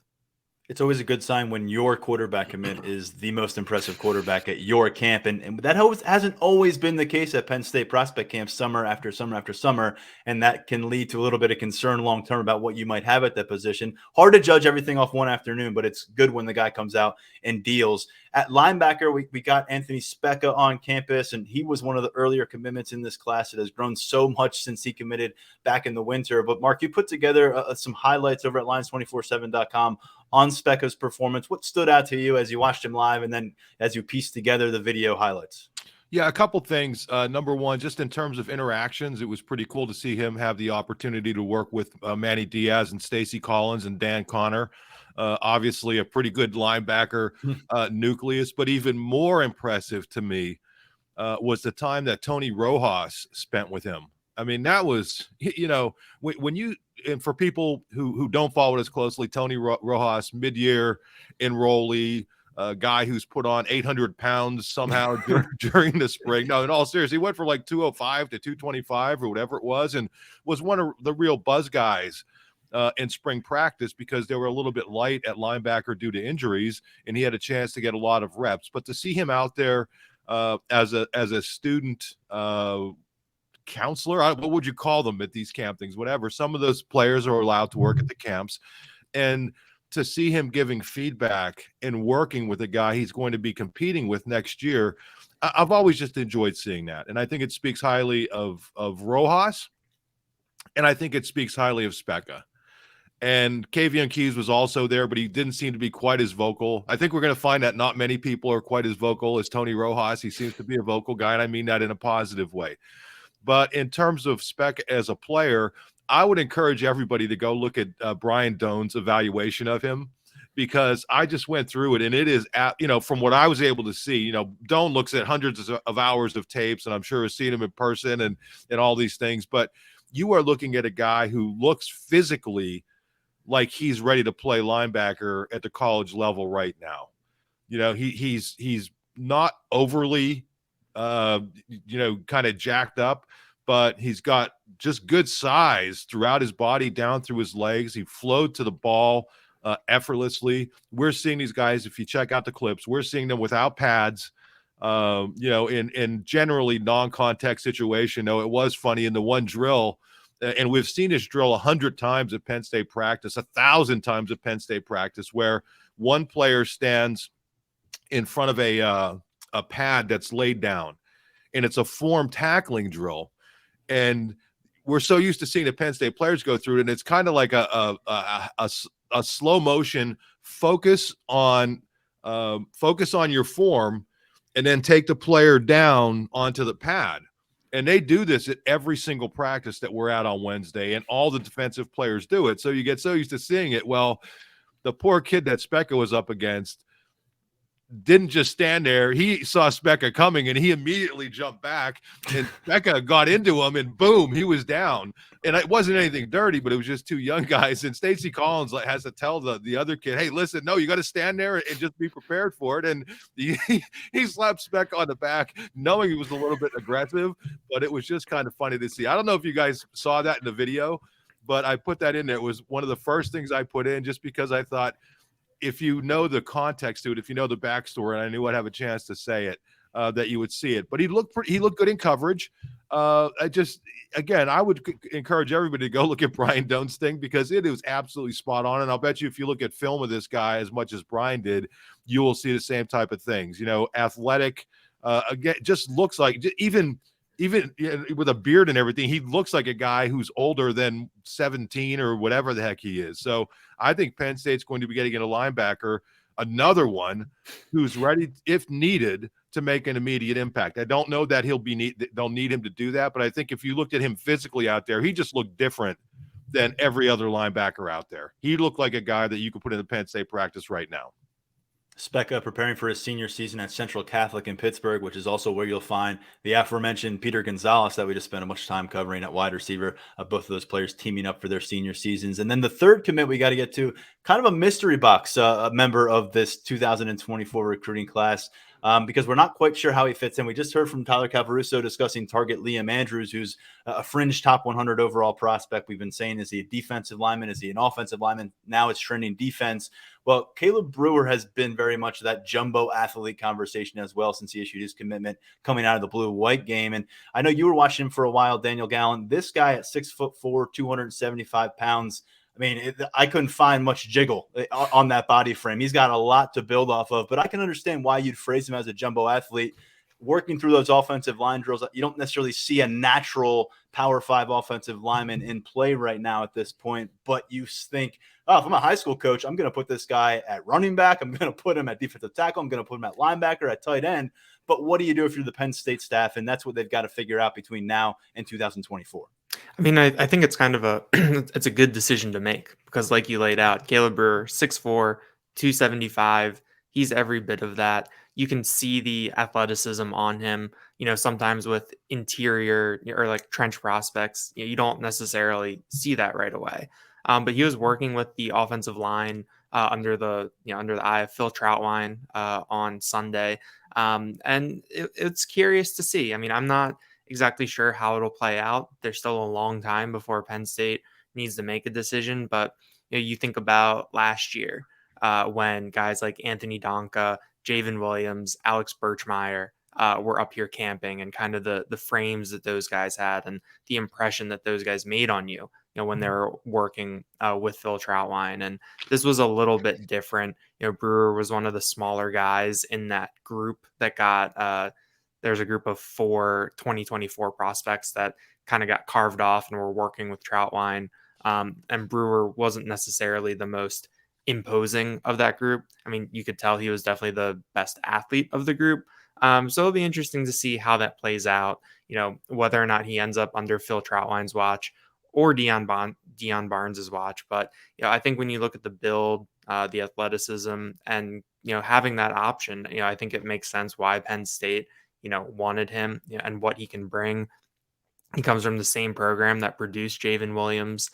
It's always a good sign when your quarterback commit is the most impressive quarterback at your camp. And that hasn't always been the case at Penn State prospect camp summer after summer after summer. And that can lead to a little bit of concern long-term about what you might have at that position. Hard to judge everything off one afternoon, but it's good when the guy comes out and deals. At linebacker, we got Anthony Specca on campus, and he was one of the earlier commitments in this class. It has grown so much since he committed back in the winter. But, Mark, you put together some highlights over at Lions247.com on Specca's performance. What stood out to you as you watched him live and then as you pieced together the video highlights? Yeah, a couple things. Number one, just in terms of interactions, it was pretty cool to see him have the opportunity to work with Manny Diaz and Stacy Collins and Dan Connor. Obviously, a pretty good linebacker nucleus, but even more impressive to me was the time that Tony Rojas spent with him. That was, when you, and for people who don't follow it as closely, Tony Rojas, mid-year enrollee, a guy who's put on 800 pounds somehow during the spring. No, in all seriousness, he went from like 205 to 225 or whatever it was, and was one of the real buzz guys in spring practice because they were a little bit light at linebacker due to injuries, and he had a chance to get a lot of reps. But to see him out there as a student counselor, what would you call them at these camp things, whatever. Some of those players are allowed to work at the camps, and to see him giving feedback and working with a guy he's going to be competing with next year, I've always just enjoyed seeing that. And I think it speaks highly of Rojas, and I think it speaks highly of Specca. And Kavion Keys was also there, but he didn't seem to be quite as vocal. I think we're going to find that not many people are quite as vocal as Tony Rojas. He seems to be a vocal guy, and I mean that in a positive way. But in terms of Specca as a player, I would encourage everybody to go look at Brian Doan's evaluation of him, because I just went through it, and it is, from what I was able to see, Doan looks at hundreds of hours of tapes, and I'm sure has seen him in person and all these things. But you are looking at a guy who looks physically like he's ready to play linebacker at the college level right now. He's not overly, kind of jacked up, but he's got just good size throughout his body, down through his legs. He flowed to the ball effortlessly. We're seeing these guys, if you check out the clips, we're seeing them without pads, in generally non-contact situation. It was funny in the one drill, and we've seen this drill 100 times at Penn State practice, 1,000 times at Penn State practice, where one player stands in front of a pad that's laid down, and it's a form tackling drill. And we're so used to seeing the Penn State players go through it, and it's kind of like a slow motion focus on your form, and then take the player down onto the pad. And they do this at every single practice that we're at on Wednesday, and all the defensive players do it. So you get so used to seeing it. Well, the poor kid that Specca was up against didn't just stand there. He saw Specca coming, and he immediately jumped back, and Specca got into him, and boom, he was down. And it wasn't anything dirty, but it was just two young guys. And Stacey Collins has to tell the other kid, hey, listen, no, you got to stand there and just be prepared for it. And he slapped Specca on the back, knowing he was a little bit aggressive, but it was just kind of funny to see. I don't know if you guys saw that in the video, but I put that in there. It was one of the first things I put in just because I thought, if you know the context to it, if you know the backstory, and I knew I'd have a chance to say it, that you would see it. But he looked good in coverage. I would encourage everybody to go look at Brian Doan's thing, because it is absolutely spot on. And I'll bet you if you look at film of this guy as much as Brian did, you will see the same type of things. You know, athletic, again, just looks like even with a beard and everything, he looks like a guy who's older than 17 or whatever the heck he is. So I think Penn State's going to be getting in a linebacker, another one who's ready, if needed, to make an immediate impact. I don't know that they'll need him to do that, but I think if you looked at him physically out there, he just looked different than every other linebacker out there. He looked like a guy that you could put in the Penn State practice right now. Specca preparing for his senior season at Central Catholic in Pittsburgh, which is also where you'll find the aforementioned Peter Gonzalez that we just spent a much time covering at wide receiver. Both of those players teaming up for their senior seasons. And then the third commit we got to get to, kind of a mystery box, a member of this 2024 recruiting class, because we're not quite sure how he fits in. We just heard from Tyler Calvaruso discussing target Liam Andrews, who's a fringe top 100 overall prospect. We've been saying, is he a defensive lineman? Is he an offensive lineman? Now it's trending defense. Well, Caleb Brewer has been very much that jumbo athlete conversation as well since he issued his commitment coming out of the blue-white game. And I know you were watching him for a while, Daniel Gallen. This guy at 6'4", 275 pounds. I mean, I couldn't find much jiggle on that body frame. He's got a lot to build off of, but I can understand why you'd phrase him as a jumbo athlete. Working through those offensive line drills, you don't necessarily see a natural Power 5 offensive lineman in play right now at this point, but you think, oh, if I'm a high school coach, I'm going to put this guy at running back. I'm going to put him at defensive tackle. I'm going to put him at linebacker, at tight end. But what do you do if you're the Penn State staff? And that's what they've got to figure out between now and 2024. I mean, I think it's kind of it's a good decision to make, because like you laid out, Caleb Brewer, 6'4", 275, he's every bit of that. You can see the athleticism on him, sometimes with interior or like trench prospects, you don't necessarily see that right away. But he was working with the offensive line under the eye of Phil Troutwine on Sunday. And it's curious to see. I mean, I'm not exactly sure how it'll play out. There's still a long time before Penn State needs to make a decision. But you think about last year when guys like Anthony Donka, Javen Williams, Alex Birchmeyer were up here camping, and kind of the frames that those guys had and the impression that those guys made on you, when they were working with Phil Troutwine. And this was a little bit different. Brewer was one of the smaller guys in that group that got there's a group of 4 2024 prospects that kind of got carved off and were working with Troutwine. And Brewer wasn't necessarily the most imposing of that group. I mean, you could tell he was definitely the best athlete of the group. So it'll be interesting to see how that plays out, whether or not he ends up under Phil Troutwine's watch or Dion Barnes's watch. But, I think when you look at the build, the athleticism, and, having that option, I think it makes sense why Penn State, wanted him, and what he can bring. He comes from the same program that produced Javen Williams.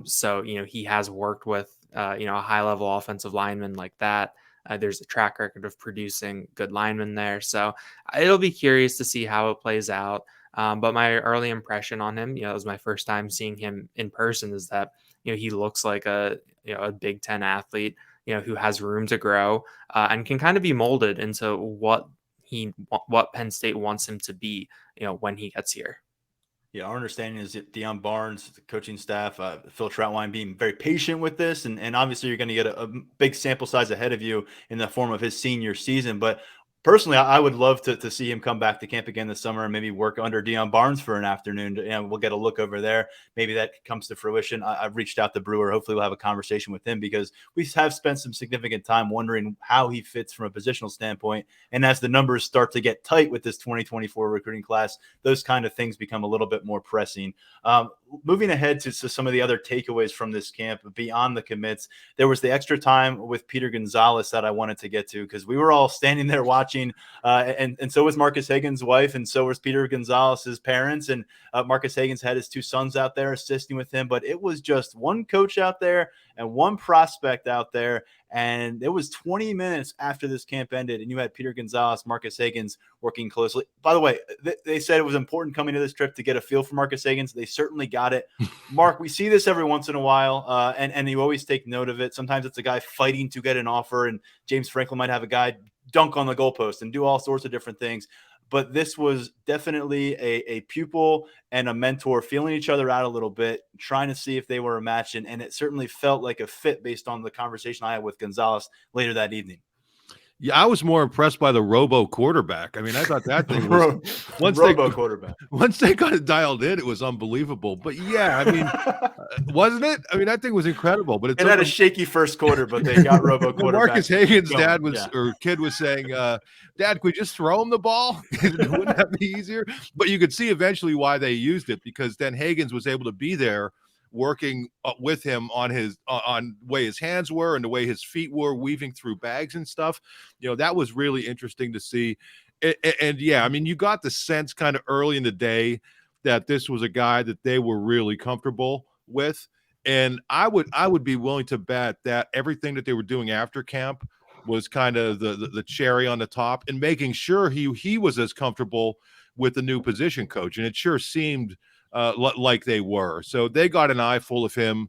So, he has worked with, a high-level offensive lineman like that. There's a track record of producing good linemen there. So it'll be curious to see how it plays out. But my early impression on him, it was my first time seeing him in person, is that, he looks like a Big Ten athlete, who has room to grow and can kind of be molded into what Penn State wants him to be, when he gets here. Yeah, our understanding is that Dion Barnes, the coaching staff, Phil Troutwine being very patient with this. And obviously you're going to get a big sample size ahead of you in the form of his senior season. But personally, I would love to see him come back to camp again this summer and maybe work under Deion Barnes for an afternoon. We'll get a look over there. Maybe that comes to fruition. I've reached out to Brewer. Hopefully we'll have a conversation with him, because we have spent some significant time wondering how he fits from a positional standpoint. And as the numbers start to get tight with this 2024 recruiting class, those kind of things become a little bit more pressing. Moving ahead to some of the other takeaways from this camp beyond the commits, there was the extra time with Peter Gonzalez that I wanted to get to, because we were all standing there watching, and so was Marcus Hagan's wife, and so was Peter Gonzalez's parents, and Marcus Hagan's had his two sons out there assisting with him, but it was just one coach out there and one prospect out there. And it was 20 minutes after this camp ended, and you had Peter Gonzalez, Marcus Hagans working closely. By the way, they said it was important coming to this trip to get a feel for Marcus Hagans. They certainly got it. Mark, we see this every once in a while, and you always take note of it. Sometimes it's a guy fighting to get an offer, and James Franklin might have a guy dunk on the goalpost and do all sorts of different things. But this was definitely a pupil and a mentor feeling each other out a little bit, trying to see if they were a match. And it certainly felt like a fit based on the conversation I had with Gonzalez later that evening. Yeah, I was more impressed by the robo quarterback. I mean, I thought that thing was quarterback. Once they got it dialed in, it was unbelievable. But yeah, I mean, wasn't it? I mean, that thing was incredible. But it had a shaky first quarter, but they got robo quarterback. Marcus Hagan's dad was or kid was saying, "Dad, could we just throw him the ball? Wouldn't that be easier?" But you could see eventually why they used it, because then Hagans was able to be there, working with him on his on the way his hands were and the way his feet were, weaving through bags and stuff. That was really interesting to see. And yeah, I mean, you got the sense kind of early in the day that this was a guy that they were really comfortable with. And I would be willing to bet that everything that they were doing after camp was kind of the cherry on the top, and making sure he was as comfortable with the new position coach. And it sure seemed like they were. So they got an eye full of him.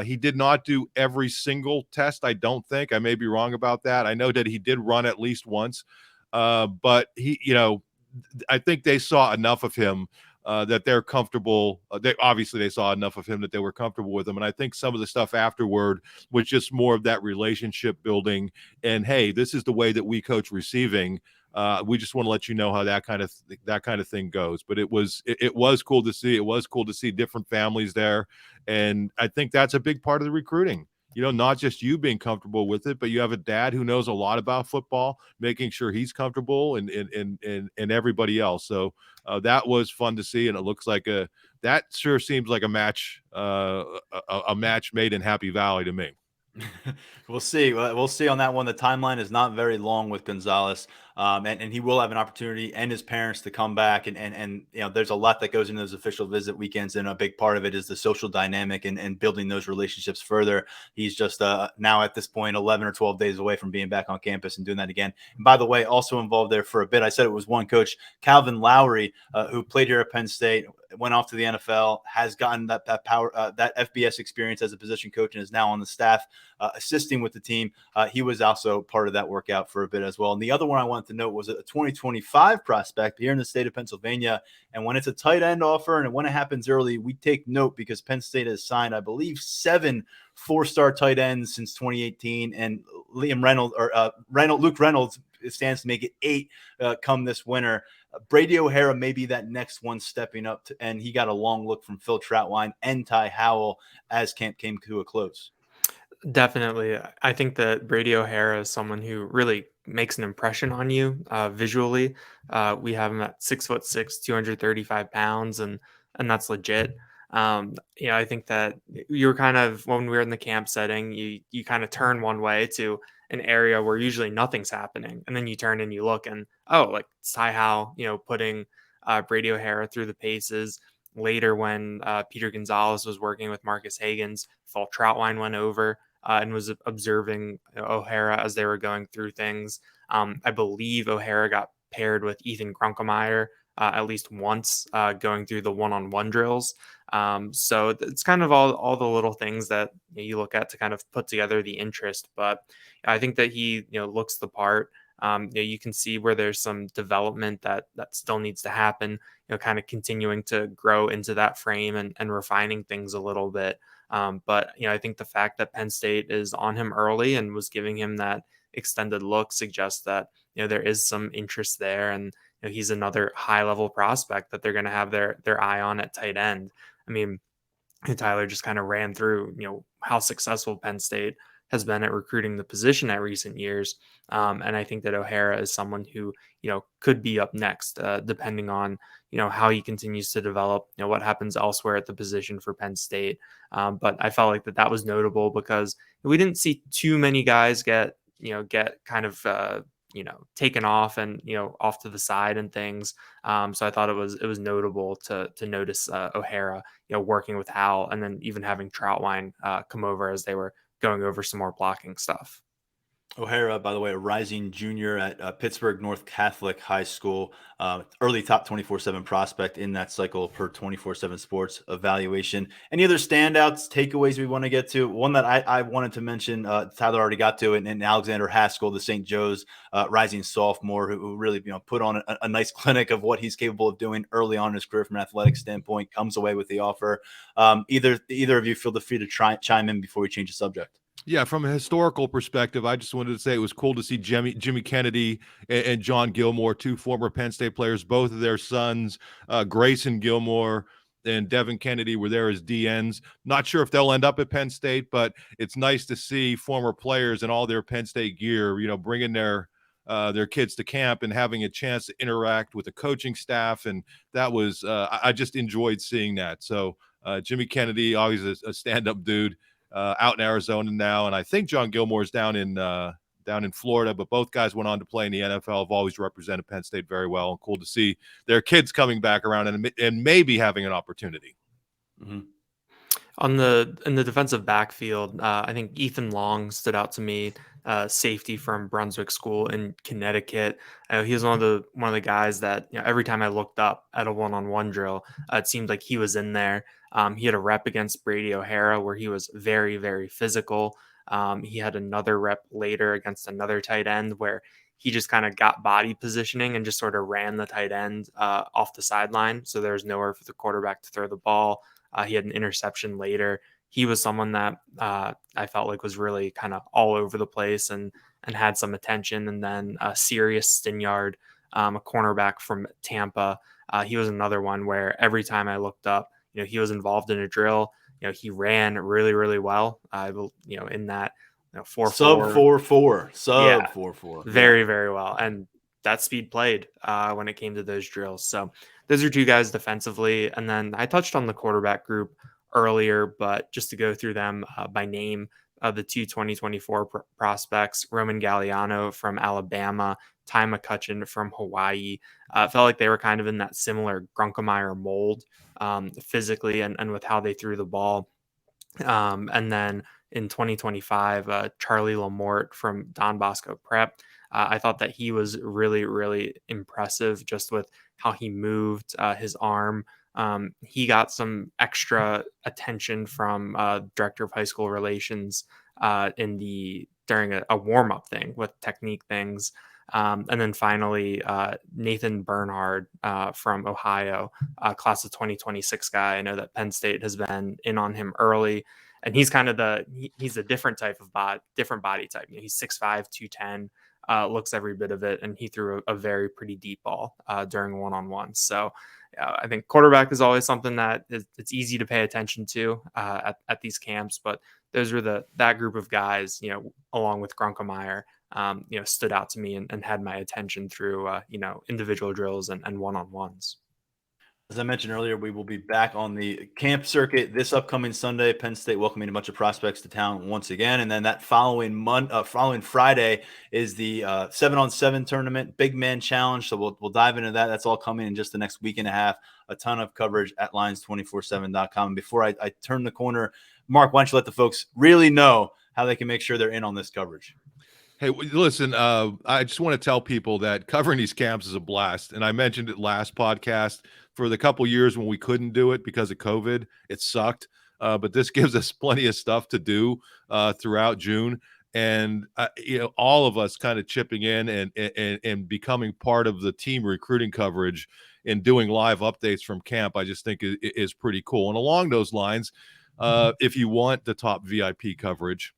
He did not do every single test, I don't think. I may be wrong about that. I know that he did run at least once. But he, I think they saw enough of him that they're comfortable. They saw enough of him that they were comfortable with him. And I think some of the stuff afterward was just more of that relationship building. And hey, this is the way that we coach receiving. We just want to let you know how that kind of thing goes. But it was cool to see. It was cool to see different families there, and I think that's a big part of the recruiting. Not just you being comfortable with it, but you have a dad who knows a lot about football, making sure he's comfortable, and everybody else. So that was fun to see, and it looks like that sure seems like a match made in Happy Valley to me. We'll see. We'll see on that one. The timeline is not very long with Gonzalez, and he will have an opportunity and his parents to come back. And there's a lot that goes into those official visit weekends, and a big part of it is the social dynamic and building those relationships further. He's just now at this point 11 or 12 days away from being back on campus and doing that again. And by the way, also involved there for a bit, I said it was one coach, Calvin Lowry, who played here at Penn State, went off to the NFL, has gotten that power, that FBS experience as a position coach, and is now on the staff assisting with the team. He was also part of that workout for a bit as well. And the other one I wanted to note was a 2025 prospect here in the state of Pennsylvania. And when it's a tight end offer and when it happens early, we take note, because Penn State has signed, I believe, 7 4-star tight ends since 2018, and Luke Reynolds stands to make it 8 come this winter. Brady O'Hara may be that next one stepping up, and he got a long look from Phil Troutwine and Ty Howell as camp came to a close. Definitely. I think that Brady O'Hara is someone who really makes an impression on you visually. We have him at 6'6", 235 pounds, and that's legit. I think that you're kind of, when we were in the camp setting, you kind of turn one way to an area where usually nothing's happening, and then you turn and you look, and like Ty Howell, putting Brady O'Hara through the paces. Later, when Peter Gonzalez was working with Marcus Hagans, Phil Troutwine went over and was observing O'Hara as they were going through things. I believe O'Hara got paired with Ethan Grunkemeyer at least once going through the one-on-one drills. So it's kind of all the little things that you look at to kind of put together the interest. But I think that he looks the part. You can see where there's some development that still needs to happen, kind of continuing to grow into that frame and refining things a little bit. But I think the fact that Penn State is on him early and was giving him that extended look suggests that, there is some interest there. And he's another high level prospect that they're going to have their eye on at tight end. I mean, Tyler just kind of ran through, how successful Penn State has been at recruiting the position at recent years. And I think that O'Hara is someone who, could be up next, depending on, how he continues to develop, what happens elsewhere at the position for Penn State. But I felt like that was notable because we didn't see too many guys get kind of, taken off and, off to the side and things. So I thought it was notable to notice O'Hara, working with Hal, and then even having Troutwine come over as they were going over some more blocking stuff. O'Hara, by the way, a rising junior at Pittsburgh North Catholic High School, early top 24/7 prospect in that cycle per 24/7 Sports evaluation. Any other standouts, takeaways we want to get to? One that I wanted to mention, Tyler already got to it, and Alexander Haskell, the St. Joe's rising sophomore, who really put on a nice clinic of what he's capable of doing early on in his career from an athletic standpoint, comes away with the offer. Either of you feel free to chime in before we change the subject. Yeah, from a historical perspective, I just wanted to say it was cool to see Jimmy Kennedy and John Gilmore, two former Penn State players. Both of their sons, Grayson Gilmore and Devin Kennedy, were there as DNs. Not sure if they'll end up at Penn State, but it's nice to see former players in all their Penn State gear, bringing their kids to camp and having a chance to interact with the coaching staff. And that was I just enjoyed seeing that. So Jimmy Kennedy, always a stand-up dude. Out in Arizona now, and I think John Gilmore's down in Florida, but both guys went on to play in the NFL, have always represented Penn State very well. And cool to see their kids coming back around and maybe having an opportunity. Mm-hmm. In the defensive backfield, I think Ethan Long stood out to me, safety from Brunswick School in Connecticut. He was one of the guys that, every time I looked up at a one-on-one drill, it seemed like he was in there. He had a rep against Brady O'Hara where he was very, very physical. He had another rep later against another tight end where he just kind of got body positioning and just sort of ran the tight end off the sideline. So there was nowhere for the quarterback to throw the ball. He had an interception later. He was someone that I felt like was really kind of all over the place and had some attention. And then Sirius Stinyard, a cornerback from Tampa. He was another one where every time I looked up, he was involved in a drill. He ran really, really well. In that 4.4 sub 4.4 very, very well. And that speed played when it came to those drills. So those are two guys defensively. And then I touched on the quarterback group earlier, but just to go through them by name, the two 2024 prospects, Roman Galliano from Alabama, Ty McCutcheon from Hawaii. It felt like they were kind of in that similar Grunkemeyer mold physically and with how they threw the ball. And then in 2025, Charlie Lamort from Don Bosco Prep. I thought that he was really, really impressive just with how he moved his arm. He got some extra attention from Director of High School Relations during a warm-up thing with technique things. And then finally, Nathan Bernhard from Ohio, class of 2026 guy. I know that Penn State has been in on him early, and he's kind of he's a different type of different body type. He's 6'5", 210, looks every bit of it, and he threw a very pretty deep ball during one-on-one. So I think quarterback is always something that it's easy to pay attention to at these camps, but those were that group of guys, along with Grunkemeyer, stood out to me and had my attention through, individual drills and one-on-ones. As I mentioned earlier, we will be back on the camp circuit this upcoming Sunday. Penn State welcoming a bunch of prospects to town once again. And then that following Friday is the 7-on-7 tournament, Big Man Challenge. So we'll dive into that. That's all coming in just the next week and a half. A ton of coverage at lions247.com. And before I turn the corner, Mark, why don't you let the folks really know how they can make sure they're in on this coverage? Hey, listen, I just want to tell people that covering these camps is a blast. And I mentioned it last podcast. For the couple years when we couldn't do it because of COVID, it sucked. But this gives us plenty of stuff to do throughout June. And, all of us kind of chipping in and becoming part of the team recruiting coverage and doing live updates from camp, I just think is pretty cool. And along those lines, if you want the top VIP coverage,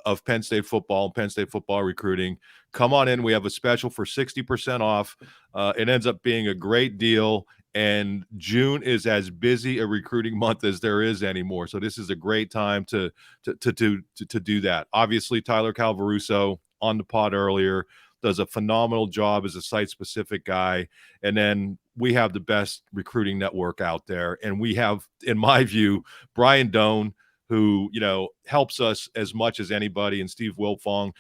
of Penn State football, Penn State football recruiting, come on in. We have a special for 60% off. It ends up being a great deal. And June is as busy a recruiting month as there is anymore. So this is a great time to do that. Obviously, Tyler Calvaruso on the pod earlier does a phenomenal job as a site-specific guy. And then we have the best recruiting network out there. And we have, in my view, Brian Doan, who, helps us as much as anybody, and Steve Wilfong.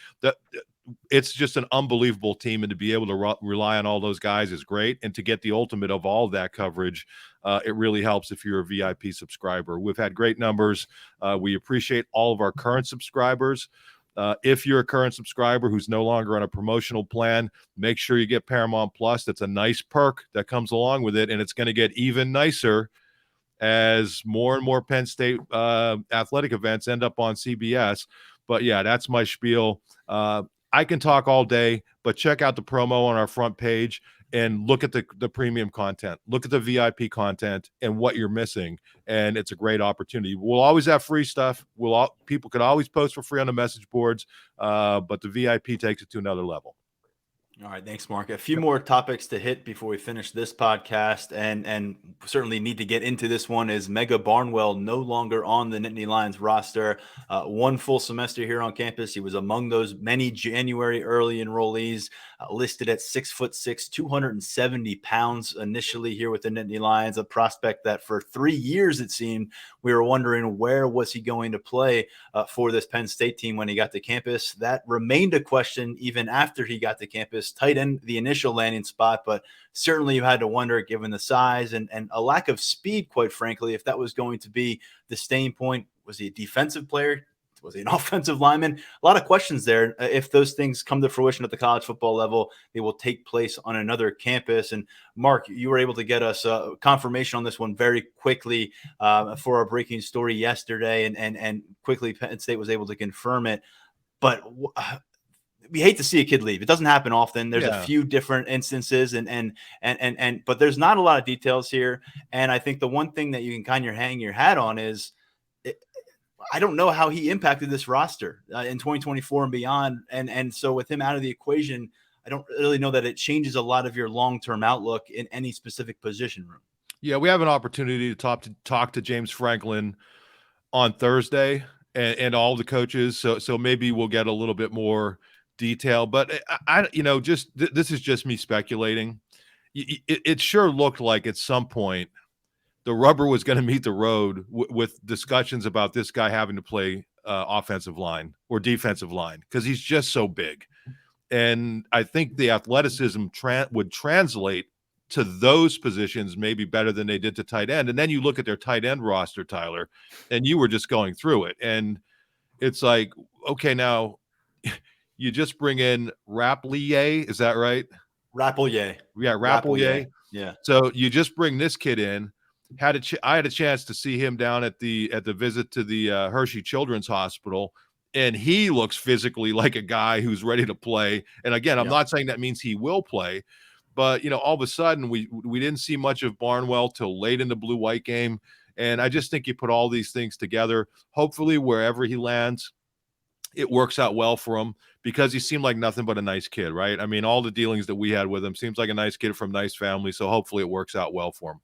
It's just an unbelievable team, and to be able to rely on all those guys is great. And to get the ultimate of all of that coverage, it really helps if you're a VIP subscriber. We've had great numbers. We appreciate all of our current subscribers. If you're a current subscriber who's no longer on a promotional plan, make sure you get Paramount Plus. That's a nice perk that comes along with it, and it's going to get even nicer as more and more Penn State athletic events end up on CBS. But yeah, that's my spiel. I can talk all day, but check out the promo on our front page and look at the premium content, look at the VIP content and what you're missing. And it's a great opportunity. We'll always have free stuff. People could always post for free on the message boards, but the VIP takes it to another level. All right. Thanks, Mark. A few more topics to hit before we finish this podcast, and certainly need to get into this one is Mega Barnwell no longer on the Nittany Lions roster. One full semester here on campus. He was among those many January early enrollees, listed at 6'6", 270 pounds initially here with the Nittany Lions, a prospect that for 3 years, it seemed, we were wondering where was he going to play for this Penn State team when he got to campus. That remained a question even after he got to campus. Tight end, the initial landing spot, but certainly you had to wonder, given the size and a lack of speed, quite frankly, if that was going to be the staying point. Was he a defensive player? Was he an offensive lineman? A lot of questions there. If those things come to fruition at the college football level, they will take place on another campus. And Mark, you were able to get us confirmation on this one very quickly for our breaking story yesterday, and quickly Penn State was able to confirm it. But we hate to see a kid leave. It doesn't happen often. There's a few different instances, but there's not a lot of details here. And I think the one thing that you can kind of hang your hat on is, I don't know how he impacted this roster in 2024 and beyond. And so with him out of the equation, I don't really know that it changes a lot of your long-term outlook in any specific position room. Yeah, we have an opportunity to talk to James Franklin on Thursday and all the coaches. So maybe we'll get a little bit more detail, but this is just me speculating. It sure looked like at some point the rubber was going to meet the road with discussions about this guy having to play offensive line or defensive line, because he's just so big. And I think the athleticism would translate to those positions maybe better than they did to tight end. And then you look at their tight end roster, Tyler, and you were just going through it. And it's like, okay, now you just bring in Rapplier. Is that right? Rapplier. Yeah, Rapplier. Yeah. So you just bring this kid in. I had a chance to see him down at the visit to the Hershey Children's Hospital, and he looks physically like a guy who's ready to play. And again, I'm not saying that means he will play, but all of a sudden we didn't see much of Barnwell till late in the blue-white game. And I just think you put all these things together. Hopefully, wherever he lands, it works out well for him, because he seemed like nothing but a nice kid, right? I mean, all the dealings that we had with him, seems like a nice kid from nice family. So hopefully it works out well for him.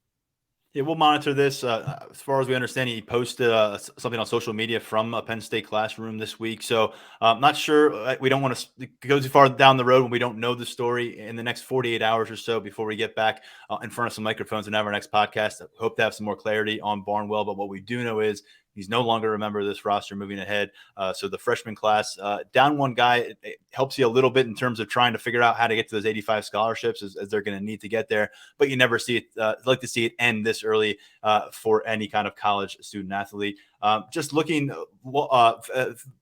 Yeah, we'll monitor this. As far as we understand, he posted something on social media from a Penn State classroom this week. So I'm not sure. We don't want to go too far down the road when we don't know the story in the next 48 hours or so before we get back in front of some microphones and have our next podcast. I hope to have some more clarity on Barnwell. But what we do know is he's no longer a member of this roster moving ahead. So the freshman class, down one guy, it helps you a little bit in terms of trying to figure out how to get to those 85 scholarships as they're going to need to get there. But you never see it. Like to see it end this early for any kind of college student athlete. Just looking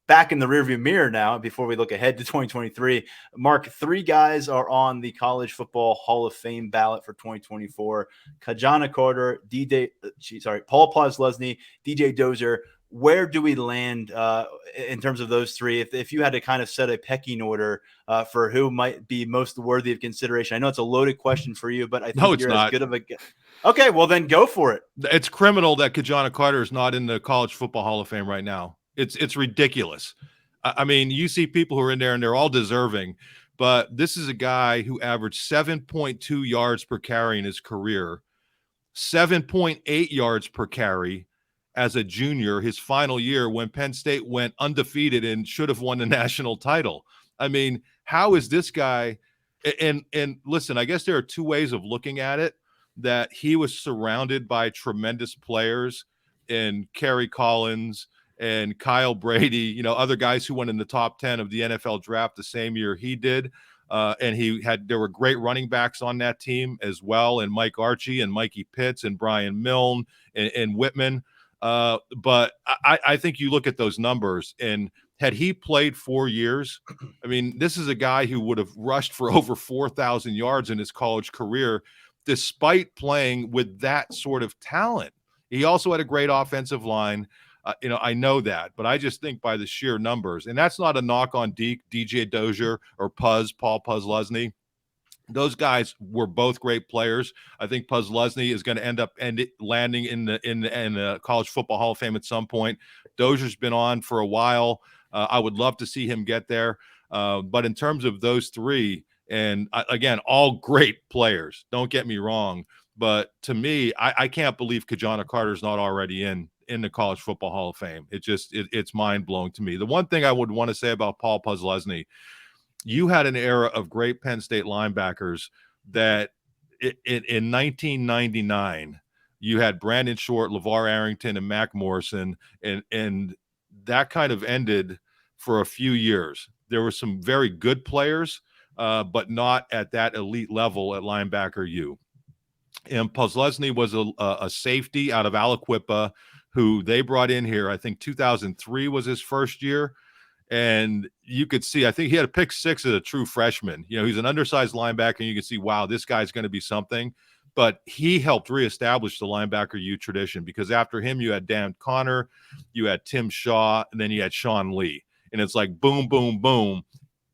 back in the rearview mirror now, before we look ahead to 2023, Mark, 3 guys are on the College Football Hall of Fame ballot for 2024. Kajana Carter, Paul Posluszny, DJ Dozer. Where do we land in terms of those 3? If you had to kind of set a pecking order for who might be most worthy of consideration, I know it's a loaded question for you, but I think you're as good of a. Okay, well then go for it. It's criminal that Kajana Carter is not in the College Football Hall of Fame right now. It's ridiculous. I mean, you see people who are in there and they're all deserving, but this is a guy who averaged 7.2 yards per carry in his career, 7.8 yards per carry as a junior, his final year when Penn State went undefeated and should have won the national title. I mean, how is this guy? And listen, I guess there are two ways of looking at it. That he was surrounded by tremendous players in Kerry Collins and Kyle Brady, other guys who went in the top 10 of the NFL draft the same year he did. And there were great running backs on that team as well, and Mike Archie and Mikey Pitts and Brian Milne and Whitman. But I think you look at those numbers, and had he played 4 years, I mean, this is a guy who would have rushed for over 4,000 yards in his college career, despite playing with that sort of talent. He also had a great offensive line. I know that, but I just think by the sheer numbers, and that's not a knock on DJ Dozier or Paul Posluszny. Those guys were both great players. I think Posluszny is going to end up landing in the College Football Hall of Fame at some point. Dozier's been on for a while. I would love to see him get there. But in terms of those three, and again, all great players, don't get me wrong. But to me, I can't believe Kajana Carter's not already in the College Football Hall of Fame. It's mind-blowing to me. The one thing I would want to say about Paul Posluszny, you had an era of great Penn State linebackers that in 1999, you had Brandon Short, LeVar Arrington, and Mac Morrison, and that kind of ended for a few years. There were some very good players, but not at that elite level at linebacker U. And Posluszny was a safety out of Aliquippa who they brought in here. I think 2003 was his first year. And you could see, I think he had a pick six as a true freshman. He's an undersized linebacker, and you can see, wow, this guy's going to be something. But he helped reestablish the linebacker U tradition, because after him, you had Dan Connor, you had Tim Shaw, and then you had Sean Lee. And it's like boom, boom, boom,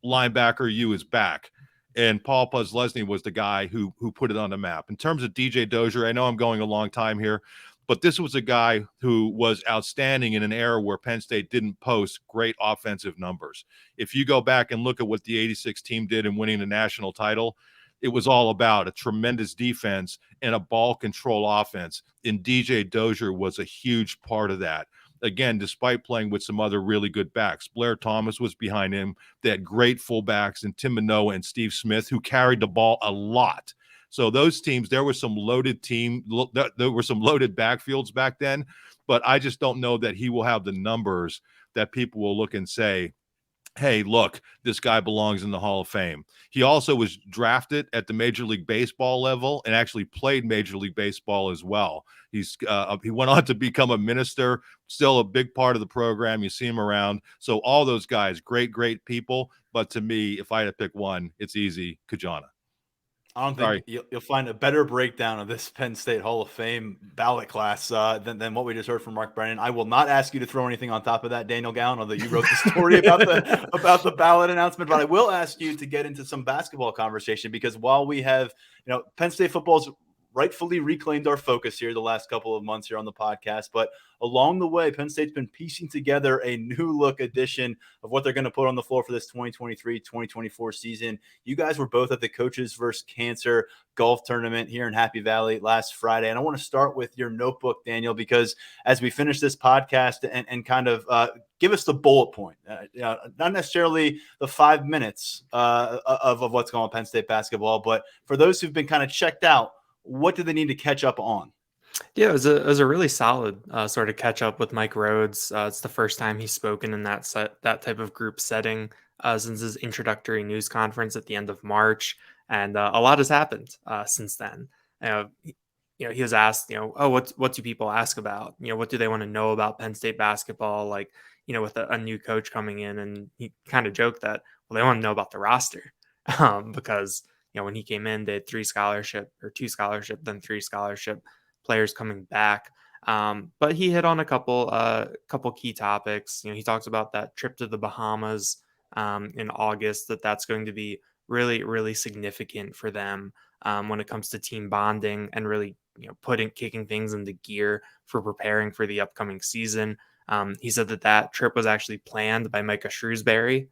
linebacker U is back. And Paul Posluszny was the guy who put it on the map. In terms of DJ Dozier, I know I'm going a long time here, but this was a guy who was outstanding in an era where Penn State didn't post great offensive numbers. If you go back and look at what the 86 team did in winning the national title, it was all about a tremendous defense and a ball control offense. And DJ Dozier was a huge part of that. Again, despite playing with some other really good backs. Blair Thomas was behind him. They had great fullbacks in Tim Manoa and Steve Smith, who carried the ball a lot. So those teams, there were some loaded backfields back then, but I just don't know that he will have the numbers that people will look and say, hey, look, this guy belongs in the Hall of Fame. He also was drafted at the Major League Baseball level and actually played Major League Baseball as well. He went on to become a minister, still a big part of the program. You see him around. So all those guys, great, great people. But to me, if I had to pick one, it's easy, Kajana. I don't think you'll find a better breakdown of this Penn State Hall of Fame ballot class than what we just heard from Mark Brennan. I will not ask you to throw anything on top of that, Daniel Gallen, although you wrote the story about the ballot announcement. But I will ask you to get into some basketball conversation, because while we have, Penn State football's rightfully reclaimed our focus here the last couple of months here on the podcast. But along the way, Penn State's been piecing together a new look edition of what they're going to put on the floor for this 2023-2024 season. You guys were both at the Coaches vs. Cancer golf tournament here in Happy Valley last Friday. And I want to start with your notebook, Daniel, because as we finish this podcast and kind of give us the bullet point, not necessarily the 5 minutes of what's going on Penn State basketball, but for those who've been kind of checked out, what do they need to catch up on? Yeah, it was a really solid sort of catch up with Mike Rhodes. It's the first time he's spoken in that type of group setting since his introductory news conference at the end of March, and a lot has happened since then. He was asked, oh, what do people ask about? What do they want to know about Penn State basketball? Like, with a new coach coming in, and he kind of joked that, well, they want to know about the roster because when he came in, they had 2 scholarship, then 3 scholarship players coming back. But he hit on a couple key topics. He talks about that trip to the Bahamas in August, that's going to be really, really significant for them when it comes to team bonding and really, kicking things into gear for preparing for the upcoming season. He said that trip was actually planned by Micah Shrewsbury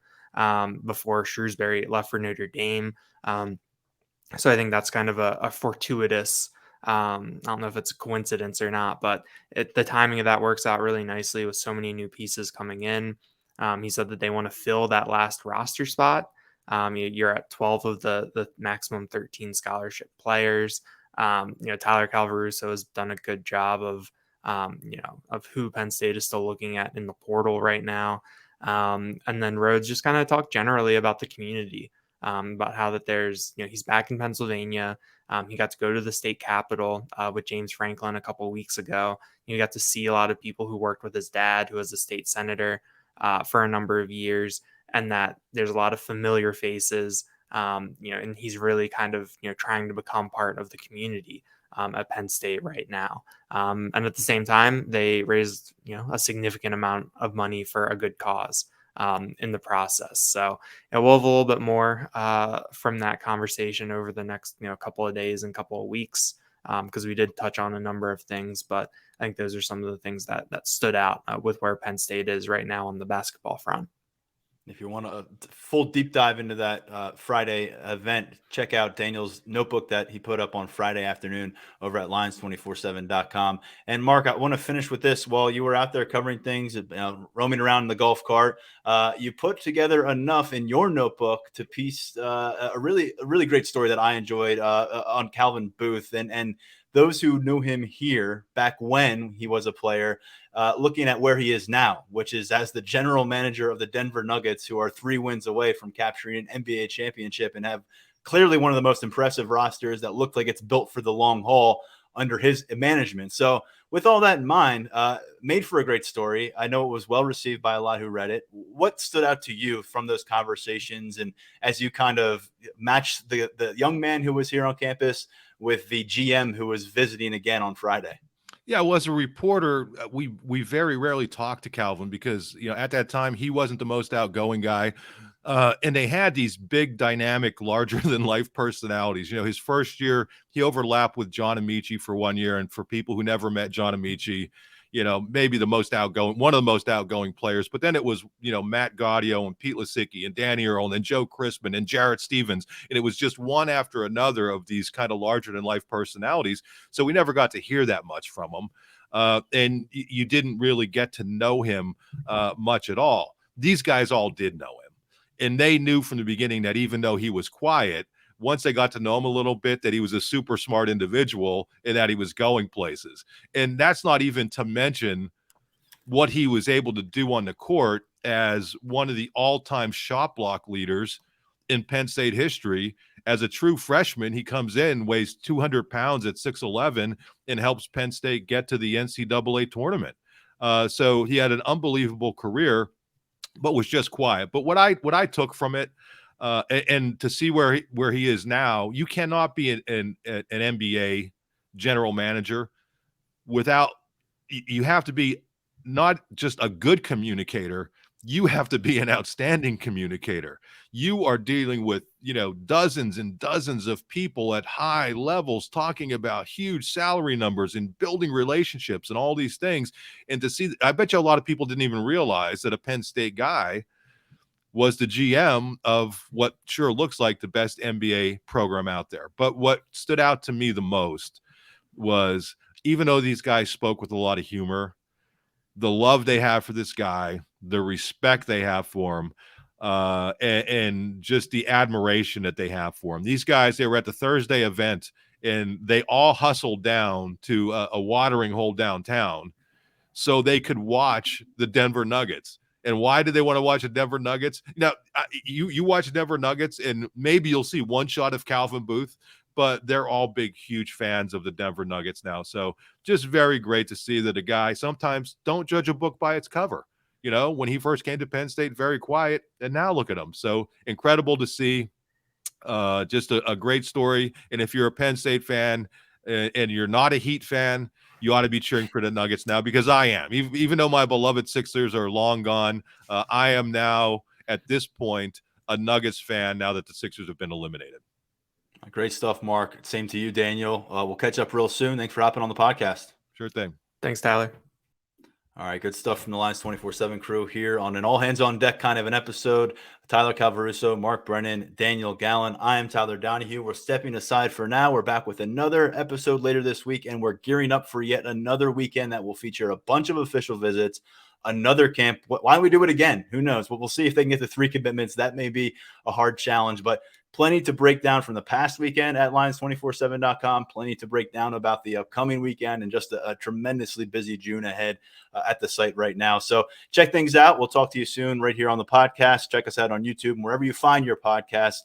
before Shrewsbury left for Notre Dame. So I think that's kind of a fortuitous, I don't know if it's a coincidence or not, but the timing of that works out really nicely with so many new pieces coming in. He said that they want to fill that last roster spot. You're at 12 of the maximum 13 scholarship players. Tyler Calvaruso has done a good job of who Penn State is still looking at in the portal right now. And then Rhodes just kind of talked generally about the community, about how that there's, he's back in Pennsylvania. He got to go to the state capitol with James Franklin a couple of weeks ago. You got to see a lot of people who worked with his dad, who was a state senator for a number of years, and that there's a lot of familiar faces, and he's really kind of, trying to become part of the community at Penn State right now. And at the same time, they raised, a significant amount of money for a good cause in the process. So we'll have a little bit more from that conversation over the next, couple of days and couple of weeks, because we did touch on a number of things, but I think those are some of the things that stood out with where Penn State is right now on the basketball front. If you want a full deep dive into that Friday event, check out Daniel's notebook that he put up on Friday afternoon over at lions247.com. And Mark, I want to finish with this. While you were out there covering things, roaming around in the golf cart, you put together enough in your notebook to piece a really great story that I enjoyed on Calvin Booth. And those who knew him here back when he was a player, looking at where he is now, which is as the general manager of the Denver Nuggets, who are 3 wins away from capturing an NBA championship and have clearly one of the most impressive rosters that looked like it's built for the long haul under his management. So with all that in mind, made for a great story. I know it was well received by a lot who read it. What stood out to you from those conversations, and as you kind of matched the young man who was here on campus with the GM who was visiting again on Friday? Yeah, well, as a reporter, we very rarely talked to Calvin because, at that time he wasn't the most outgoing guy. And they had these big, dynamic, larger than life personalities. His first year, he overlapped with John Amici for 1 year. And for people who never met John Amici, maybe one of the most outgoing players. But then it was, Matt Gaudio and Pete Lisicki and Danny Earl and Joe Crispin and Jarrett Stevens. And it was just one after another of these kind of larger than life personalities. So we never got to hear that much from him. And you didn't really get to know him much at all. These guys all did know him. And they knew from the beginning that even though he was quiet, once they got to know him a little bit, that he was a super smart individual and that he was going places. And that's not even to mention what he was able to do on the court as one of the all-time shot block leaders in Penn State history. As a true freshman, he comes in, weighs 200 pounds at 6'11", and helps Penn State get to the NCAA tournament. So he had an unbelievable career, but was just quiet. But what I took from it, and to see where he is now, you cannot be an NBA general manager without, you have to be not just a good communicator, you have to be an outstanding communicator. You are dealing with, dozens and dozens of people at high levels talking about huge salary numbers and building relationships and all these things. And to see, I bet you a lot of people didn't even realize that a Penn State guy was the GM of what sure looks like the best NBA program out there. But what stood out to me the most was, even though these guys spoke with a lot of humor, the love they have for this guy, the respect they have for him, and just the admiration that they have for him. These guys, they were at the Thursday event, and they all hustled down to a watering hole downtown so they could watch the Denver Nuggets. And why did they want to watch the Denver Nuggets? Now, you watch Denver Nuggets, and maybe you'll see one shot of Calvin Booth, but they're all big, huge fans of the Denver Nuggets now. So just very great to see that a guy, sometimes don't judge a book by its cover. When he first came to Penn State, very quiet, and now look at him. So incredible to see. Just a great story. And if you're a Penn State fan and you're not a Heat fan, you ought to be cheering for the Nuggets now, because I am. Even though my beloved Sixers are long gone, I am now, at this point, a Nuggets fan now that the Sixers have been eliminated. Great stuff, Mark. Same to you, Daniel. We'll catch up real soon. Thanks for hopping on the podcast. Sure thing. Thanks, Tyler. All right, good stuff from the Lions 24/7 crew here on an all hands on deck kind of an episode. Tyler Calvaruso, Mark Brennan, Daniel Gallen. I am Tyler Donohue. We're stepping aside for now. We're back with another episode later this week, and we're gearing up for yet another weekend that will feature a bunch of official visits, another camp. Why don't we do it again? Who knows? But we'll see if they can get the 3 commitments. That may be a hard challenge, but plenty to break down from the past weekend at lions247.com, plenty to break down about the upcoming weekend, and just a tremendously busy June ahead at the site right now. So check things out. We'll talk to you soon right here on the podcast. Check us out on YouTube and wherever you find your podcasts.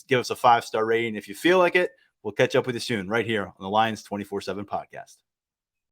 Give us a 5-star rating if you feel like it. We'll catch up with you soon right here on the Lions 24/7 podcast.